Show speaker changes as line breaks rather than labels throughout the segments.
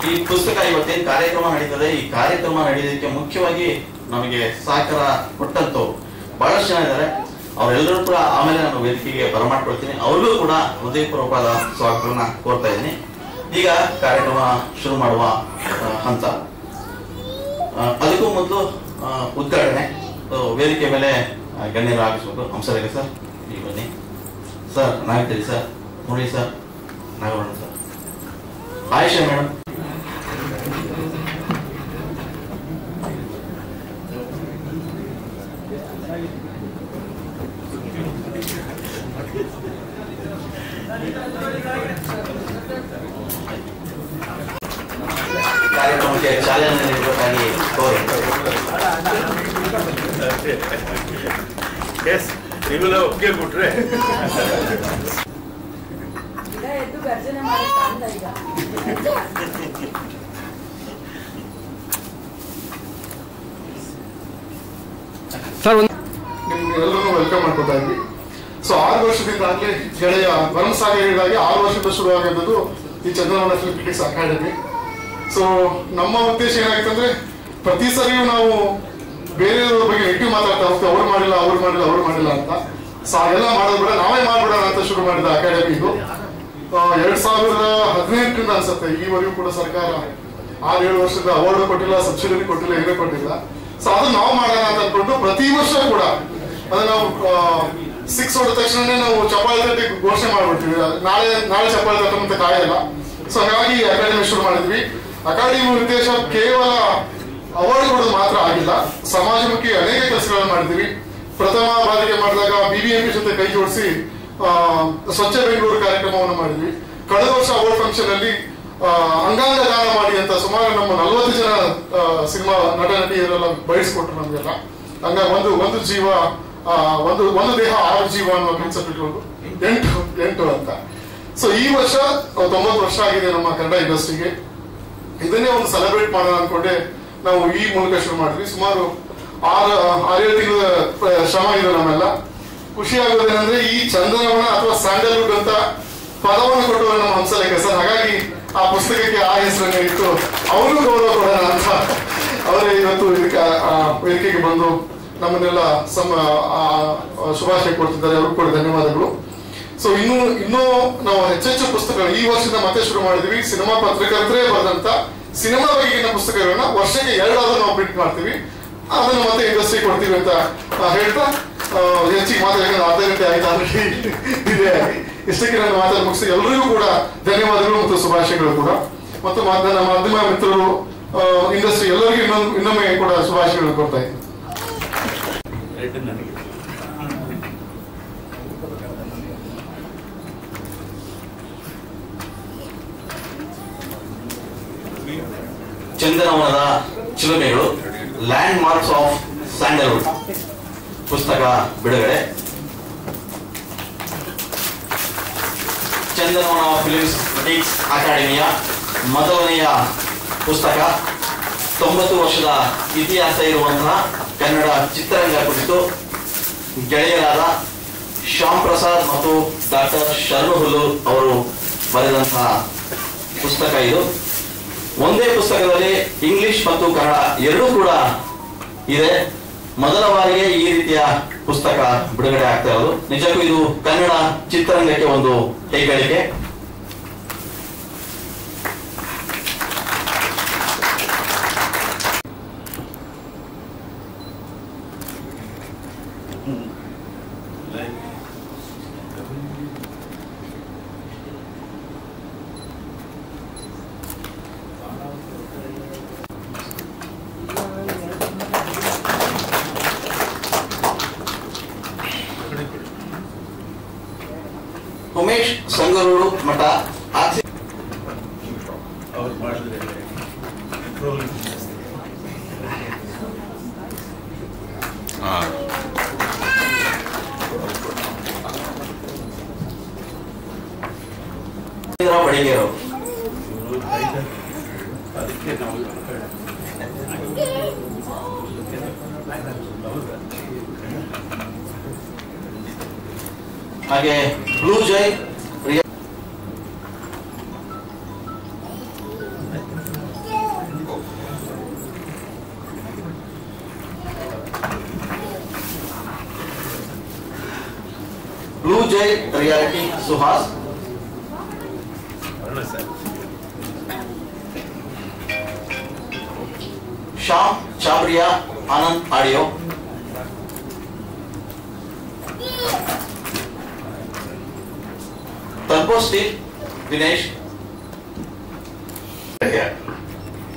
ಈ ಪುಸ್ತಕ ಇವತ್ತೇನು ಕಾರ್ಯಕ್ರಮ ನಡೀತದೆ, ಈ ಕಾರ್ಯಕ್ರಮ ನಡೆಯೋದಕ್ಕೆ ಮುಖ್ಯವಾಗಿ ನಮಗೆ ಸಹಕಾರ ಕೊಟ್ಟಂತವ್ರು ಬಹಳಷ್ಟು ಜನ ಇದ್ದಾರೆ. ಅವರೆಲ್ಲರೂ ಕೂಡ ಆಮೇಲೆ ನಾನು ವೇದಿಕೆಗೆ ಬರಮಾಡ್ಕೊಳ್ತೀನಿ. ಅವ್ರಿಗೂ ಕೂಡ ಹೃದಯಪೂರ್ವಕವಾದ ಸ್ವಾಗತವನ್ನ ಕೋರ್ತಾ ಇದ್ದೀನಿ. ಈಗ ಕಾರ್ಯಕ್ರಮ ಶುರು ಮಾಡುವ ಹಂತ. ಅದಕ್ಕೂ ಮೊದಲು ಉದ್ಘಾಟನೆ. ವೇದಿಕೆ ಮೇಲೆ ಗಣ್ಯರು ಆಗಿಸ್ಬೇಕು. ಹಂಸರೇಖ ಸರ್, ಈಗ ಬನ್ನಿ sir. Nagathiri sir, Murali sir, Nagavarna sir, Ayesha madam, ಕಾರ್ಯಕ್ರಮಕ್ಕೆ ಚಾಲನೆ ನೀಡಬೇಕಾಗಿ
ನೀವೆಲ್ಲ ಒಪ್ಪಿಗೆ ಕೊಟ್ರೆ
ಸರ್ ನಿಮ್ಗೆಲ್ಲರೂ ವೆಲ್ಕಮ್ ಮಾಡ್ಕೊತಾ ಇದ್ವಿ. ಸೊ 6 ವರ್ಷದಿಂದ ಆಗ್ಲೇ ಗೆಳೆಯ ಭರಮಸಾಗರ ಹೇಳಿದಾಗೆ 6 ವರ್ಷದಿಂದ ಶುರುವಾಗಿದ್ದು ಈ Chandravana film critics academy. So ನಮ್ಮ ಉದ್ದೇಶ ಏನಾಗಿತ್ತು ಅಂದ್ರೆ, ಪ್ರತಿ ಸರಿಯೂ ನಾವು ಬೇರೆಯವ್ರ ಬಗ್ಗೆ ನೆಗೆಟಿವ್ ಮಾತಾಡ್ತಾ ಹೋಗ್ತೀವಿ, ಅವ್ರು ಮಾಡಿಲ್ಲ ಅಂತ. ಸೊ ಅದೆಲ್ಲ ಮಾಡೋದು ಬೇಡ, ನಾವೇ ಮಾಡ್ಬಿಡೋಣ ಅಂತ ಶುರು ಮಾಡಿದ ಅಕಾಡೆಮಿ ಇದು. 2018ರಿಂದ ಅನ್ಸುತ್ತೆ ಈವರೆಗೂ ಕೂಡ ಸರ್ಕಾರ 6-7 ವರ್ಷದ ಅವಾರ್ಡ್ ಕೊಟ್ಟಿಲ್ಲ, ಸಬ್ಸಿಡಿ ಕೊಟ್ಟಿಲ್ಲ, ಏನೂ ಕೊಟ್ಟಿಲ್ಲ. ಸೊ ಅದು ನಾವು ಮಾಡೋಣ ಅಂತ ಅನ್ಕೊಂಡು ಪ್ರತಿ ವರ್ಷ ಕೂಡ ಅದನ್ನ ನಾವು 6 ಹೊಡೆದ ತಕ್ಷಣ ನಾವು ಚಪ್ಪಾಳೆ ತಟ್ಟಿ ಘೋಷಣೆ ಮಾಡ್ಬಿಡ್ತೀವಿ. ನಾಳೆ ಚಪ್ಪಾಳೆ ತಟ್ಟಂತ ಕಾಯಲ್ಲ. ಸೊ ಹಾಗಾಗಿ ಅಕಾಡೆಮಿ ಶುರು ಮಾಡಿದ್ವಿ. ಅಕಾಡೆಮಿ ಉದ್ದೇಶ ಕೇವಲ ಅವಾರ್ಡ್ ಕೊಡೋದು ಮಾತ್ರ ಆಗಿಲ್ಲ, ಸಮಾಜಮುಖಿ ಅನೇಕ ಕೆಲಸಗಳನ್ನು ಮಾಡಿದ್ವಿ. ಪ್ರಥಮ ಬಾರಿಗೆ ಮಾಡಿದಾಗ BBMP ಜೊತೆ ಕೈ ಜೋಡಿಸಿ ಸ್ವಚ್ಛ ಬೆಂಗಳೂರು ಕಾರ್ಯಕ್ರಮವನ್ನು ಮಾಡಿದ್ವಿ. ಕಳೆದ ವರ್ಷ ಅವಾರ್ಡ್ ಫಂಕ್ಷನ್ ಅಲ್ಲಿ ಅಂಗಾಂಗ ದಾನ ಮಾಡಿ ಅಂತ ಸುಮಾರು ನಮ್ಮ 40 ಜನ ಸಿನಿಮಾ ನಟ ನಟಿಯರೆಲ್ಲ ಬಯಸ್ಕೊಟ್ರು ನಮ್ಗೆಲ್ಲ. ಹಂಗಾಗಿ ಒಂದು ಜೀವ ಒಂದು ದೇಹ 6 ಜೀವ ಅನ್ನೋ ಕಾನ್ಸೆಪ್ಟ್ ಇಟ್ಕೊಂಡು 8 ಅಂತ. ಸೊ ಈ ವರ್ಷ 90 ವರ್ಷ ಆಗಿದೆ ನಮ್ಮ ಕನ್ನಡ ಇಂಡಸ್ಟ್ರಿಗೆ. ಇದನ್ನೇ ಒಂದು ಸೆಲೆಬ್ರೇಟ್ ಮಾಡೋಣ ಅನ್ಕೊಂಡೆ ನಾವು ಈ ಮೂಲಕ ಶುರು ಮಾಡಿದ್ವಿ. ಸುಮಾರು 6-7 ತಿಂಗಳ ಶ್ರಮ ಇದೆ ನಮ್ಮೆಲ್ಲ. ಖುಷಿ ಆಗೋದೇನಂದ್ರೆ, ಈ ಚಂದನವನ ಅಥವಾ ಸ್ಯಾಂಡಲ್ವುಡ್ ಅಂತ ಪದವನ್ನು ಕೊಟ್ಟವರು ನಮ್ಮ ಹಂಸಲೇಖ ಸರ್. ಹಾಗಾಗಿ ಆ ಪುಸ್ತಕಕ್ಕೆ ಆ ಹೆಸರನ್ನು ಇಟ್ಟು ಅವರು ಗೌರವ ಕೊಡೋಣ ಅಂತ ಅವರೇ ಇವತ್ತು ವೇದಿಕೆಗೆ ಬಂದು ನಮ್ಮನ್ನೆಲ್ಲ ಶುಭಾಶಯ ಕೊಡ್ತಿದ್ದಾರೆ. ಅವ್ರಿಗೂ ಕೂಡ ಧನ್ಯವಾದಗಳು. ಸೊ ಇನ್ನೂ ನಾವು ಹೆಚ್ಚೆಚ್ಚು ಪುಸ್ತಕಗಳು ಈ ವರ್ಷದಿಂದ ಮತ್ತೆ ಶುರು ಮಾಡಿದ್ವಿ. ಸಿನಿಮಾ ಪತ್ರಕರ್ತರೇ ಬರೆದಂತ ಸಿನಿಮಾ ಬಗೆಗಿನ ಪುಸ್ತಕಗಳನ್ನ ವರ್ಷಕ್ಕೆ 2 ಆದ್ರೂ ನಾವು ಪ್ರಿಂಟ್ ಮಾಡ್ತೀವಿ. ಅದನ್ನು ಮತ್ತೆ ಇಂಡಸ್ಟ್ರಿ ಕೊಡ್ತೀವಿ ಅಂತ ಹೇಳ್ತಾ ಹೆಚ್ಚಿಗೆ ಮಾತಾಡೋಕೆ 1/2 ಗಂಟೆ ಆಯ್ತು ಆಲ್ರೆಡಿ ಇದೆ. ಇಷ್ಟಕ್ಕೆ ನಾನು ಮಾತಾಡಿ ಮುಗಿಸಿ ಎಲ್ಲರಿಗೂ ಕೂಡ ಧನ್ಯವಾದಗಳು ಮತ್ತು ಶುಭಾಶಯಗಳು ಕೂಡ. ಮತ್ತು ನನ್ನ ಮಾಧ್ಯಮ ಮಿತ್ರರು, ಇಂಡಸ್ಟ್ರಿ ಎಲ್ಲರಿಗೂ ಇನ್ನೊಮ್ಮೆ ಕೂಡ ಶುಭಾಶಯಗಳು ಕೊಡ್ತಾ ಇದ್ದೀನಿ.
ಚಂದನವನದ ಚಿಲುಮೆಗಳು, ಲ್ಯಾಂಡ್ ಮಾರ್ಕ್ಸ್ ಆಫ್ ಸ್ಯಾಂಡಲ್ವುಡ್ ಪುಸ್ತಕ ಬಿಡುಗಡೆ. ಚಂದನವನ ಫಿಲ್ಮ್ಸ್ ಕ್ರಿಟಿಕ್ಸ್ ಅಕಾಡೆಮಿಯ ಮೊದಲನೆಯ ಪುಸ್ತಕ. 90 ವರ್ಷದ ಇತಿಹಾಸ ಇರುವಂತಹ ಕನ್ನಡ ಚಿತ್ರರಂಗ ಕುರಿತು ಗೆಳೆಯರಾದ ಶ್ಯಾಮ್ ಪ್ರಸಾದ್ ಮತ್ತು ಡಾಕ್ಟರ್ ಶರಣು ಅವರು ಬರೆದಂತಹ ಪುಸ್ತಕ ಇದು. ಒಂದೇ ಪುಸ್ತಕದಲ್ಲಿ ಇಂಗ್ಲಿಷ್ ಮತ್ತು ಕನ್ನಡ ಎರಡೂ ಕೂಡ ಇದೆ. ಮೊದಲ ಬಾರಿಗೆ ಈ ರೀತಿಯ ಪುಸ್ತಕ ಬಿಡುಗಡೆ ಆಗ್ತಾ ಇರೋದು ನಿಜಕ್ಕೂ ಇದು ಕನ್ನಡ ಚಿತ್ರರಂಗಕ್ಕೆ ಒಂದು ಹೆಗ್ಗಳಿಕೆ. ಉಮೇಶ್ ಸಂಗರೂರು ಮಠ ಬಡಿಗೆರು. ಹಾಗೆ blue Jai Jai reality Suhas, Shyam Chhabria Anand audio, turbo steel Dinesh.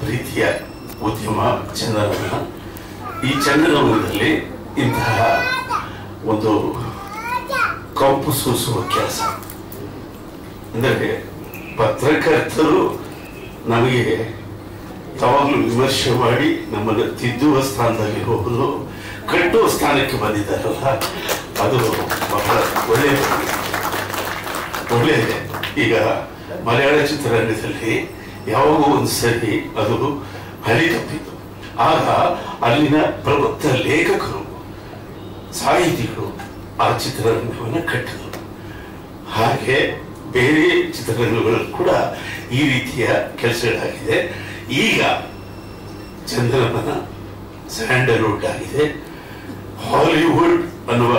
ಪ್ರೀತಿಯ ಉದ್ಯಮ ಚಂದನವನ. ಈ ಚಂದನವನದಲ್ಲಿ ಇಂತಹ ಒಂದು ಕಂಪು ಸೂಸುವ ಕೆಲಸ ಅಂದರೆ ಪತ್ರಕರ್ತರು ನಮಗೆ ಯಾವಾಗಲೂ ವಿಮರ್ಶೆ ಮಾಡಿ ನಮ್ಮನ್ನು ತಿದ್ದುವ ಸ್ಥಾನದಲ್ಲಿ ಹೋಗಲು ಕಟ್ಟುವ ಸ್ಥಾನಕ್ಕೆ ಬಂದಿದ್ದಾರಲ್ಲ, ಅದು ಬಹಳ ಒಳ್ಳೆಯದೇ. ಈಗ ಮಲಯಾಳ ಚಿತ್ರರಂಗದಲ್ಲಿ ಯಾವಾಗೂ ಒಂದು ಸರಿ ಅದು ಹಳಿ ತಪ್ಪಿತು. ಆಗ ಅಲ್ಲಿನ ಪ್ರಬುದ್ಧ ಲೇಖಕರು, ಸಾಹಿತಿಗಳು ಆ ಚಿತ್ರರಂಗವನ್ನು ಕಟ್ಟಿದರು. ಹಾಗೆ ಬೇರೆ ಚಿತ್ರರಂಗಗಳಲ್ಲಿ ಕೂಡ ಈ ರೀತಿಯ ಕೆಲಸಗಳಾಗಿದೆ. ಈಗ ಚಂದನವನ ಸ್ಯಾಂಡಲ್ವುಡ್ ಆಗಿದೆ. ಹಾಲಿವುಡ್ ಅನ್ನುವ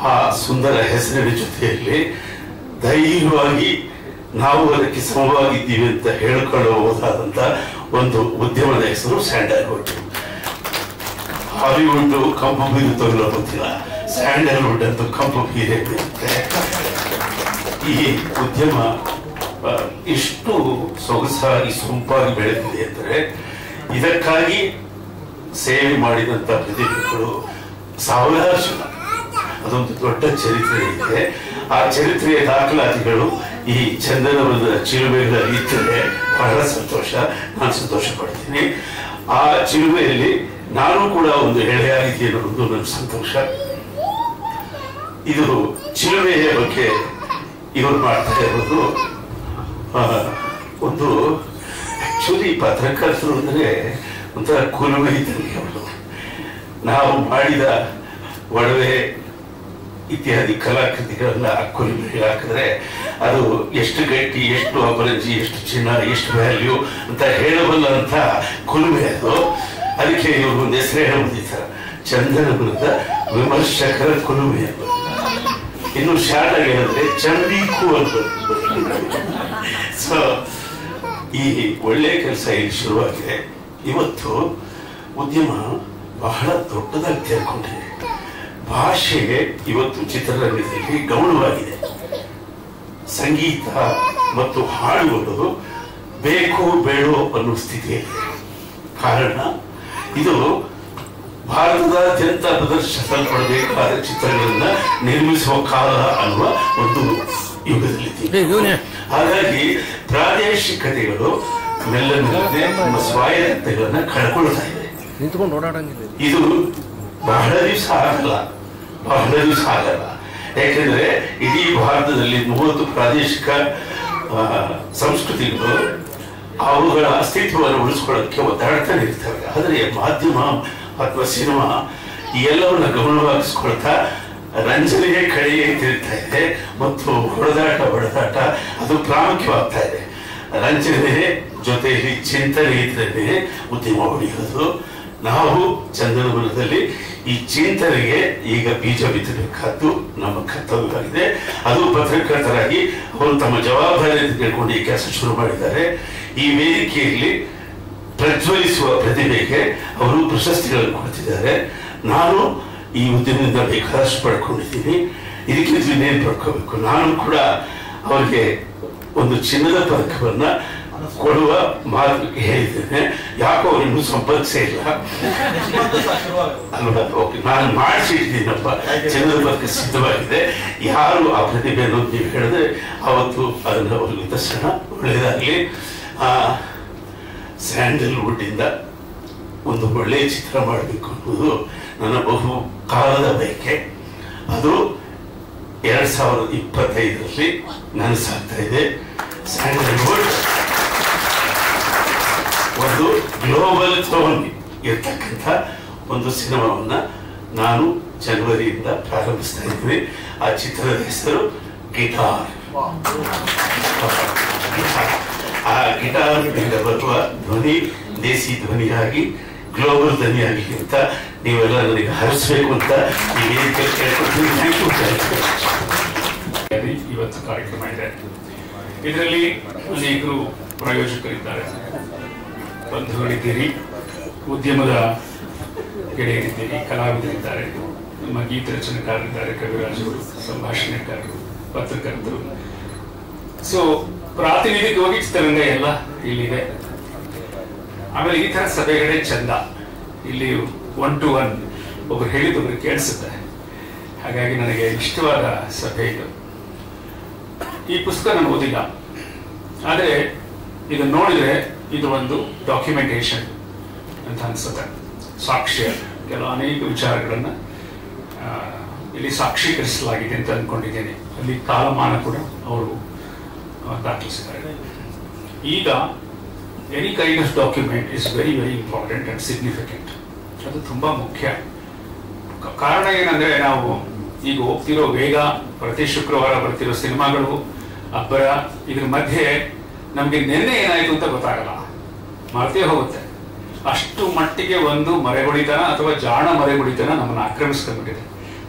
ಆ ಸುಂದರ ಹೆಸರಿನ ಜೊತೆಯಲ್ಲಿ ಧೈರ್ಯವಾಗಿ ನಾವು ಅದಕ್ಕೆ ಸಮವಾಗಿದ್ದೀವಿ ಅಂತ ಹೇಳಿಕೊಳ್ಳಬಹುದಾದಂತ ಒಂದು ಉದ್ಯಮದ ಹೆಸರು ಸ್ಯಾಂಡಲ್ವುಡ್. ಹಾಲಿವುಡ್ ಕಂಪು ಬೀರುತ್ತೋ ಗೊತ್ತಿಲ್ಲ, ಸ್ಯಾಂಡಲ್ವುಡ್ ಅಂತೂ ಕಂಪು ಬೀರೇ ಬೀರುತ್ತೆ. ಈ ಉದ್ಯಮ ಇಷ್ಟು ಸೊಗಸಾಗಿ ಸೊಂಪಾಗಿ ಬೆಳೆದಿದೆ ಅಂದರೆ ಇದಕ್ಕಾಗಿ ಸೇವೆ ಮಾಡಿದಂತ ಪ್ರತಿಭೆಗಳು ಸಾವಿರಾರು ಜನ. ಅದೊಂದು ದೊಡ್ಡ ಚರಿತ್ರೆ ಇದೆ. ಆ ಚರಿತ್ರೆಯ ದಾಖಲಾತಿಗಳು ಈ ಚಂದನವನದ ಚಿಲುಮೆಗಳಲ್ಲಿ ಇದ್ದರೆ ಬಹಳ ಸಂತೋಷ. ನಾನು ಸಂತೋಷ ಪಡ್ತೀನಿ. ಆ ಚಿಲುಮೆಯಲ್ಲಿ ನಾನು ಕೂಡ ಒಂದು ಎಳೆಯಾಗಿದ್ದೀನಿ ಅನ್ನೋದು ನನ್ನ ಸಂತೋಷ. ಇದು ಚಿಲುಮೆಯ ಬಗ್ಗೆ ಇವರು ಮಾಡ್ತಾ ಇರೋದು ಒಂದು ಆಕ್ಚುಲಿ ಪತ್ರಕರ್ತರು ಅಂದ್ರೆ ಒಂಥರ ಕುಲುಮೆ ಇದ್ದಂಗೆ ಅವರು. ನಾವು ಮಾಡಿದ ಒಡವೆ ಇತ್ಯಾದಿ ಕಲಾಕೃತಿಗಳನ್ನ ಕುಲುಮೆಗೆ ಹಾಕಿದ್ರೆ ಅದು ಎಷ್ಟು ಗಟ್ಟಿ, ಎಷ್ಟು ಅಪರಂಜಿ, ಎಷ್ಟು ಚಿನ್ನ, ಎಷ್ಟು ವ್ಯಾಲ್ಯೂ ಅಂತ ಹೇಳಬಲ್ಲ ಅಂತ ಕುಲುಮೆ ಅದು. ಅದಕ್ಕೆ ಇವರು ಒಂದು ಹೆಸರೇ ಹೊಂದಿದ್ದಾರೆ, ಚಂದನವನದ ವಿಮರ್ಶಕರ ಕುಲುಮೆ ಅದು. ಇನ್ನು ಶಾರ್ಟ್ ಆಗಿ ಹೇಳಿದ್ರೆ ಚಂದೀಕು ಅಂತ. ಸೊ ಈ ಒಳ್ಳೆ ಕೆಲಸ ಇಲ್ಲಿ ಶುರುವಾಗಿದೆ. ಇವತ್ತು ಉದ್ಯಮ ಬಹಳ ದೊಡ್ಡದಾಗಿ ತೆರೆದುಕೊಂಡಿದೆ. ಭಾಷೆ ಇವತ್ತು ಚಿತ್ರರಂಗದಲ್ಲಿ ಗೌಣವಾಗಿದೆ. ಸಂಗೀತ ಮತ್ತು ಹಾಡುಗಳು ಬೇಕು ಬೇಡೋ ಅನ್ನೋ ಸ್ಥಿತಿಯಲ್ಲಿ. ಕಾರಣ ಇದು ಭಾರತದಾದ್ಯಂತ ಪ್ರದರ್ಶಿಸಲ್ಪಡಬೇಕಾದ ಚಿತ್ರಗಳನ್ನ ನಿರ್ಮಿಸುವ ಕಾಲ ಅನ್ನುವ ಒಂದು ಯುಗದಲ್ಲಿ. ಹಾಗಾಗಿ ಪ್ರಾದೇಶಿಕತೆಗಳು ಮೆಲ್ಲ ನಮ್ಮ ಸ್ವಾಯತ್ತತೆಗಳನ್ನ ಕಳ್ಕೊಳ್ತಾ ಇದೆ. ಇದು ಬಹಳ ದಿವಸ ಆಗಲ್ಲ. ಯಾಕೆಂದ್ರೆ ಇಡೀ ಭಾರತದಲ್ಲಿ 30 ಪ್ರಾದೇಶಿಕ ಸಂಸ್ಕೃತಿಗಳು ಅವುಗಳ ಅಸ್ತಿತ್ವವನ್ನು ಉಳಿಸ್ಕೊಳ್ಳೋದಕ್ಕೆ ಒದ್ದಾಡ್ತಾನೆ ಇರ್ತವೆ. ಆದರೆ ಮಾಧ್ಯಮ ಅಥವಾ ಸಿನಿಮಾ ಈ ಎಲ್ಲವನ್ನ ಗಮನವಾಗಿಸ್ಕೊಳ್ತಾ ರಂಜನೆಯ ಕಡೆಗೆ ತಿರುಗ್ತಾ ಇದೆ ಮತ್ತು ಹೊಡೆದಾಟ ಅದು ಪ್ರಾಮುಖ್ಯವಾಗ್ತಾ ಇದೆ. ರಂಜನೆ ಜೊತೆಯಲ್ಲಿ ಚಿಂತನೆ ಇದ್ರೆ ಉದ್ಯಮ ಹೊಡೆಯೋದು. ನಾವು ಚಂದನವನದಲ್ಲಿ ಈ ಚಿಂತನೆಗೆ ಈಗ ಬೀಜ ಬಿತ್ತಬೇಕಾದ್ದು ನಮ್ಮ ಕರ್ತವ್ಯವಾಗಿದೆ. ಅದು ಪತ್ರಕರ್ತರಾಗಿ ಅವರು ತಮ್ಮ ಜವಾಬ್ದಾರಿ ತಿಳ್ಕೊಂಡು ಈ ಕೆಲಸ ಶುರು ಮಾಡಿದ್ದಾರೆ. ಈ ವೇದಿಕೆಯಲ್ಲಿ ಪ್ರಜ್ವಲಿಸುವ ಪ್ರತಿಭೆಗೆ ಅವರು ಪ್ರಶಸ್ತಿಗಳನ್ನು ಕೊಡ್ತಿದ್ದಾರೆ. ನಾನು ಈ ಉದ್ಯಮದಿಂದ ಬೇಕಾದಷ್ಟು ಪಡ್ಕೊಂಡಿದ್ದೀನಿ. ಇದಕ್ಕಿಂತ ಇನ್ನೇನು ಪಡ್ಕೋಬೇಕು. ನಾನು ಕೂಡ ಅವರಿಗೆ ಒಂದು ಚಿನ್ನದ ಪದಕವನ್ನ ಕೊಡುವ ಮಾತು ಹೇಳಿದ್ದೇನೆ. ಯಾಕೋ ಅವ್ರು ಇನ್ನೂ ಸಂಪರ್ಕಿಸೇ ಇಲ್ಲ ಅಲ್ವಾ? ಓಕೆ, ನಾನು ಮಾಡಿಸಿದ್ದೀನಪ್ಪ. ಚಿನ್ನದ ಪದಕ ಸಿದ್ಧವಾಗಿದೆ. ಯಾರು ಆ ಪ್ರತಿಭೆಯನ್ನು ನೀವು ಹೇಳಿದ್ರೆ ಅವತ್ತು ಅದನ್ನು ಅವ್ರಿಗೆ ನಿದರ್ಶನ ಒಳ್ಳೆಯದಾಗಲಿ. ಸ್ಯಾಂಡಲ್ವುಡ್ ಇಂದ ಒಂದು ಒಳ್ಳೆಯ ಚಿತ್ರ ಮಾಡಬೇಕು ಅನ್ನೋದು ನನ್ನ ಬಹು ಕಾಲದ ಬಯಕೆ. ಅದು 2025ರಲ್ಲಿ ನನಸಾಗ್ತಾ ಇದೆ. ಸ್ಯಾಂಡಲ್ವುಡ್ ಒಂದು ಗ್ಲೋಬಲ್ ಥ್ರೋನ್ ಇರ್ತಕ್ಕಂಥ ಒಂದು ಸಿನಿಮಾವನ್ನ ನಾನು ಜನವರಿಯಿಂದ ಪ್ರಾರಂಭಿಸ್ತಾ ಇದ್ದೀನಿ. ಆ ಚಿತ್ರದ ಹೆಸರು ಗಿಟಾರ್. ಆ ಗಿಟಾರ್ನಿಂದ ಬರುವ ಧ್ವನಿ ದೇಸಿ ಧ್ವನಿಯಾಗಿ ಗ್ಲೋಬಲ್ ಧ್ವನಿಯಾಗಿ ಅಂತ ನೀವೆಲ್ಲ ನನಗೆ ಹರಿಸ್ಬೇಕು ಅಂತ ಈ ವೇದಿಕೆ ಕೇಳ್ಕೊಳ್ತೀನಿ. Thank you.
ಅಂಗವಾಗಿ ಇವತ್ತು ಕಾರ್ಯಕ್ರಮ ಇದೆ. ಇದರಲ್ಲಿ ಅನೇಕರು ಪ್ರಾಯೋಜಕರಿದ್ದಾರೆ, ಬಂಧುಗಳಿದ್ದೀರಿ, ಉದ್ಯಮದ ಗೆಳೆಯರಿದ್ದೀರಿ, ಕಲಾವಿದರಿದ್ದಾರೆ, ನಮ್ಮ ಗೀತ ರಚನೆಕಾರರಿದ್ದಾರೆ, ಕವಿರಾಜರು, ಸಂಭಾಷಣೆಕಾರರು, ಪತ್ರಕರ್ತರು. ಸೊ ಪ್ರಾತಿನಿಧಿಕವಾಗಿ ಚಿತ್ರರಂಗ ಎಲ್ಲ ಇಲ್ಲಿದೆ. ಆಮೇಲೆ ಈ ತರ ಸಭೆಗಳೇ ಚಂದ. ಇಲ್ಲಿ 1 to 1 ಒಬ್ರು ಹೇಳಿದೊಬ್ರು ಕೇಳಿಸುತ್ತೆ. ಹಾಗಾಗಿ ನನಗೆ ಇಷ್ಟವಾದ ಸಭೆ ಇದು. ಈ ಪುಸ್ತಕ ನಾನು ಓದಿಲ್ಲ, ಆದರೆ ಇದು ನೋಡಿದ್ರೆ ಇದು ಒಂದು ಡಾಕ್ಯುಮೆಂಟೇಶನ್ ಅಂತ ಅನ್ಸುತ್ತೆ. ಸಾಕ್ಷ್ಯ, ಕೆಲವು ಅನೇಕ ವಿಚಾರಗಳನ್ನ ಇಲ್ಲಿ ಸಾಕ್ಷೀಕರಿಸಲಾಗಿದೆ ಅಂತ ಅಂದ್ಕೊಂಡಿದ್ದೇನೆ. ಅಲ್ಲಿ ಕಾಲಮಾನ ಕೂಡ ಅವರು ದಾಖಲಿಸಿದ್ದಾರೆ. ಈಗ any kind of document is very very important and significant. ಅದು ತುಂಬಾ ಮುಖ್ಯ. ಕಾರಣ ಏನಂದ್ರೆ, ನಾವು ಈಗ ಹೋಗ್ತಿರೋ ವೇಗ, ಪ್ರತಿ ಶುಕ್ರವಾರ ಬರ್ತಿರೋ ಸಿನಿಮಾಗಳು, ಅಬ್ಬರ, ಇದ್ರ ಮಧ್ಯೆ ನಮ್ಗೆ ನಿನ್ನೆ ಏನಾಯ್ತು ಅಂತ ಗೊತ್ತಾಗಲ್ಲ, ಮರ್ತೇ ಹೋಗುತ್ತೆ. ಅಷ್ಟು ಮಟ್ಟಿಗೆ ಒಂದು ಮರೆಗುಳಿತನ ಅಥವಾ ಜಾಣ ಮರೆಗುಳಿತನ ನಮ್ಮನ್ನು ಆಕ್ರಮಿಸ್ಕೊಂಡ್ಬಿಟ್ಟಿದೆ.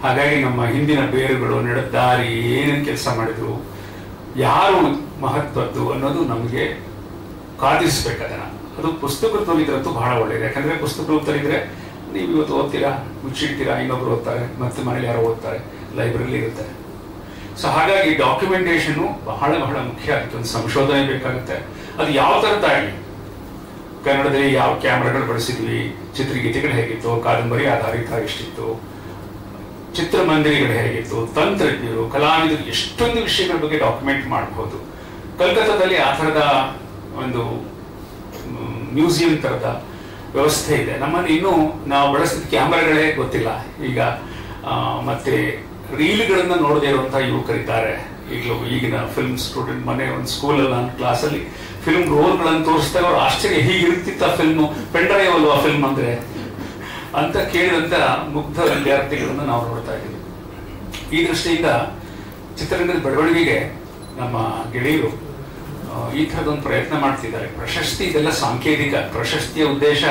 ಹಾಗಾಗಿ ನಮ್ಮ ಹಿಂದಿನ ಬೇರುಗಳು, ನಡೆದಾರಿ, ಏನೇನು ಕೆಲಸ ಮಾಡಿದ್ರು, ಯಾರು ಮಹತ್ವದ್ದು ಅನ್ನೋದು ನಮಗೆ ಕಾದಿಸ್ಬೇಕು ಅದನ್ನ. ಅದು ಪುಸ್ತಕ ರೂಪದಲ್ಲಿದ್ರಂತೂ ಬಹಳ ಒಳ್ಳೆಯದು. ಯಾಕಂದ್ರೆ ಪುಸ್ತಕ ರೂಪದಲ್ಲಿದ್ರೆ ನೀವು ಇವತ್ತು ಓದ್ತೀರಾ, ಮುಚ್ಚಿಡ್ತೀರಾ, ಇನ್ನೊಬ್ರು ಓದ್ತಾರೆ, ಮತ್ತೆ ಮನೇಲಿ ಯಾರೋ ಓದ್ತಾರೆ, ಲೈಬ್ರರಿಲಿ ಇರುತ್ತೆ. ಸೊ ಹಾಗಾಗಿ ಡಾಕ್ಯುಮೆಂಟೇಶನ್ ಬಹಳ ಬಹಳ ಮುಖ್ಯ. ಅದಕ್ಕೊಂದು ಸಂಶೋಧನೆ ಬೇಕಾಗುತ್ತೆ. ಅದು ಯಾವ ತರದ್ದಾಗಲಿ, ಕನ್ನಡದಲ್ಲಿ ಯಾವ ಕ್ಯಾಮ್ರಾಗಳು ಬಳಸಿದ್ವಿ, ಚಿತ್ರಗೀತೆಗಳು ಹೇಗಿತ್ತು, ಕಾದಂಬರಿ ಆಧಾರಿತ ಎಷ್ಟಿತ್ತು, ಚಿತ್ರಮಂದಿರಗಳು ಹೇಗಿತ್ತು, ತಂತ್ರಜ್ಞರು, ಕಲಾವಿದರು, ಎಷ್ಟೊಂದು ವಿಷಯಗಳ ಬಗ್ಗೆ ಡಾಕ್ಯುಮೆಂಟ್ ಮಾಡಬಹುದು. ಕಲ್ಕತ್ತಾದಲ್ಲಿ ಆ ಥರದ ಒಂದು ಮ್ಯೂಸಿಯಂ ತರದ ವ್ಯವಸ್ಥೆ ಇದೆ. ನಮ್ಮಲ್ಲಿ ಇನ್ನೂ ನಾವು ಬಳಸಿದ ಕ್ಯಾಮ್ರಾಗಳೇ ಗೊತ್ತಿಲ್ಲ. ಈಗ ಮತ್ತೆ ರೀಲ್ಗಳನ್ನ ನೋಡದೇ ಇರುವಂತಹ ಯುವಕರಿದ್ದಾರೆ. ಈಗಿನ ಫಿಲ್ಮ್ ಸ್ಟೂಡೆಂಟ್, ಮನೆ ಒಂದು ಸ್ಕೂಲಲ್ಲಿ ನಾನು ಕ್ಲಾಸಲ್ಲಿ ಫಿಲ್ಮ್ ರೋಲ್ಗಳನ್ನು ತೋರಿಸಿದಾಗ ಅವ್ರು ಆಶ್ಚರ್ಯ, ಹೀಗಿರುತ್ತಿತ್ತ ಫಿಲ್ಮ್, ಪೆಂಡ್ರೈವ್ ಅಲ್ವಾ ಫಿಲ್ಮ್ ಅಂದ್ರೆ ಅಂತ ಕೇಳಿದಂತ ಮುಗ್ಧ ವಿದ್ಯಾರ್ಥಿಗಳನ್ನ ನಾವು ನೋಡ್ತಾ ಇದ್ದೀವಿ. ಈ ದೃಷ್ಟಿಯಿಂದ ಚಿತ್ರರಂಗದ ಬೆಳವಣಿಗೆಗೆ ನಮ್ಮ ಗೆಳೆಯರು ಈ ಥರದೊಂದು ಪ್ರಯತ್ನ ಮಾಡ್ತಿದ್ದಾರೆ. ಪ್ರಶಸ್ತಿ ಇದೆಲ್ಲ ಸಾಂಕೇತಿಕ. ಪ್ರಶಸ್ತಿಯ ಉದ್ದೇಶ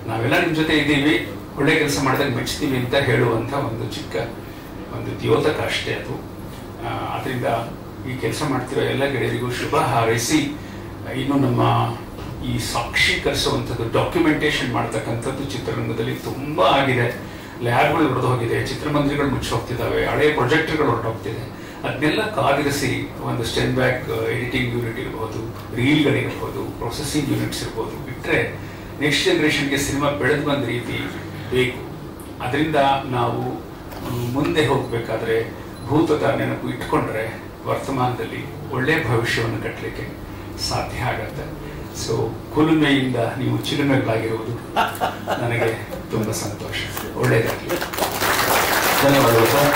ನಾವೆಲ್ಲ ನಿಮ್ ಜೊತೆ ಇದ್ದೀವಿ, ಒಳ್ಳೆ ಕೆಲಸ ಮಾಡಿದಾಗ ಮೆಚ್ತೀವಿ ಅಂತ ಹೇಳುವಂತ ಒಂದು ಚಿಕ್ಕ ಒಂದು ದ್ಯೋತಕ ಅಷ್ಟೇ ಅದು. ಅದರಿಂದ ಈ ಕೆಲಸ ಮಾಡ್ತಿರೋ ಎಲ್ಲ ಗೆಳೆಯರಿಗೂ ಶುಭ ಹಾರೈಸಿ, ಇನ್ನು ನಮ್ಮ ಈ ಸಾಕ್ಷೀಕರಿಸುವಂಥದ್ದು, ಡಾಕ್ಯುಮೆಂಟೇಶನ್ ಮಾಡ್ತಕ್ಕಂಥದ್ದು ಚಿತ್ರರಂಗದಲ್ಲಿ ತುಂಬಾ ಆಗಿದೆ. ಲ್ಯಾಬ್ಗಳು ಹೊಡೆದು ಹೋಗಿದೆ, ಚಿತ್ರಮಂದಿರಗಳು ಮುಚ್ಚಿ ಹೋಗ್ತಿದ್ದಾವೆ, ಹಳೆ ಪ್ರೊಜೆಕ್ಟರ್ಗಳು ಹೊರಟೋಗ್ತಿದೆ. ಅದನ್ನೆಲ್ಲ ಕಾದಿರಿಸಿ ಒಂದು ಸ್ಟೆನ್ ಬ್ಯಾಕ್ ಎಡಿಟಿಂಗ್ ಯೂನಿಟ್ ಇರ್ಬೋದು, ರೀಲ್ಗಳಿರ್ಬೋದು, ಪ್ರೊಸೆಸಿಂಗ್ ಯೂನಿಟ್ಸ್ ಇರ್ಬೋದು, ಬಿಟ್ಟರೆ ನೆಕ್ಸ್ಟ್ ಜನರೇಷನ್ಗೆ ಸಿನಿಮಾ ಬೆಳೆದು ಬಂದ ರೀತಿ ಬೇಕು. ಅದರಿಂದ ನಾವು ಮುಂದೆ ಹೋಗಬೇಕಾದ್ರೆ ಭೂತದ ನೆನಪು ಇಟ್ಕೊಂಡ್ರೆ ವರ್ತಮಾನದಲ್ಲಿ ಒಳ್ಳೆಯ ಭವಿಷ್ಯವನ್ನು ಕಟ್ಟಲಿಕ್ಕೆ ಸಾಧ್ಯ ಆಗತ್ತೆ. ಸೊ ಕುಲುಮೆಯಿಂದ ನೀವು ಚಿಲುಮೆಗಳಾಗಿರುವುದು ನನಗೆ ತುಂಬಾ ಸಂತೋಷ. ಒಳ್ಳೆಯದಾಗಲಿ.
ಧನ್ಯವಾದಗಳು ಸರ್.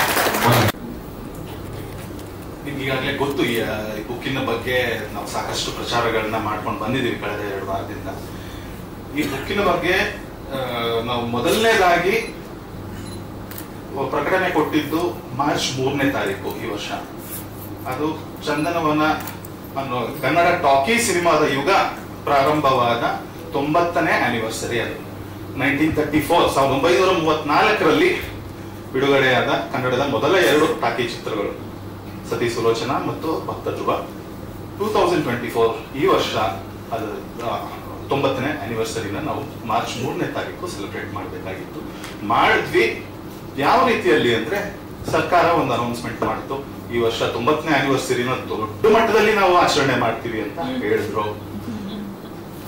ನಿಮ್ಗೆ ಈಗಾಗಲೇ ಗೊತ್ತು, ಈ ಬುಕ್ಕಿನ ಬಗ್ಗೆ ನಾವು ಸಾಕಷ್ಟು ಪ್ರಚಾರಗಳನ್ನ ಮಾಡ್ಕೊಂಡು ಬಂದಿದ್ದೀವಿ ಕಳೆದ 2 ವಾರದಿಂದ. ಈ ಬುಕ್ಕಿನ ಬಗ್ಗೆ ನಾವು ಮೊದಲನೇದಾಗಿ ಪ್ರಕಟಣೆ ಕೊಟ್ಟಿದ್ದು ಮಾರ್ಚ್ 3ನೇ ತಾರೀಕು ಈ ವರ್ಷ. ಅದು ಚಂದನವನ ಅನ್ನೋ ಕನ್ನಡ ಟಾಕಿ ಸಿನಿಮಾದ ಯುಗ ಪ್ರಾರಂಭವಾದ 90ನೇ ಆನಿವರ್ಸರಿ. ಅದು 1934 ಬಿಡುಗಡೆಯಾದ ಕನ್ನಡದ ಮೊದಲ 2 ಟಾಕಿ ಚಿತ್ರಗಳು, ಸತಿ ಸುಲೋಚನಾ ಮತ್ತು ಭಕ್ತ ಧ್ರುವ. 2024 ಈ ವರ್ಷ ಅದು 90ನೇ ಆನಿವರ್ಸರಿನ ನಾವು ಮಾರ್ಚ್ 3ನೇ ತಾರೀಕು ಸೆಲೆಬ್ರೇಟ್ ಮಾಡಬೇಕಾಗಿತ್ತು. ಮಾಡಿದ್ವಿ. ಯಾವ ರೀತಿಯಲ್ಲಿ ಅಂದ್ರೆ, ಸರ್ಕಾರ ಒಂದು ಅನೌನ್ಸ್ಮೆಂಟ್ ಮಾಡಿತು, ಈ ವರ್ಷ 90ನೇ ಆನಿವರ್ಸರಿನ ದೊಡ್ಡ ಮಟ್ಟದಲ್ಲಿ ನಾವು ಆಚರಣೆ ಮಾಡ್ತೀವಿ ಅಂತ ಹೇಳಿದ್ರು.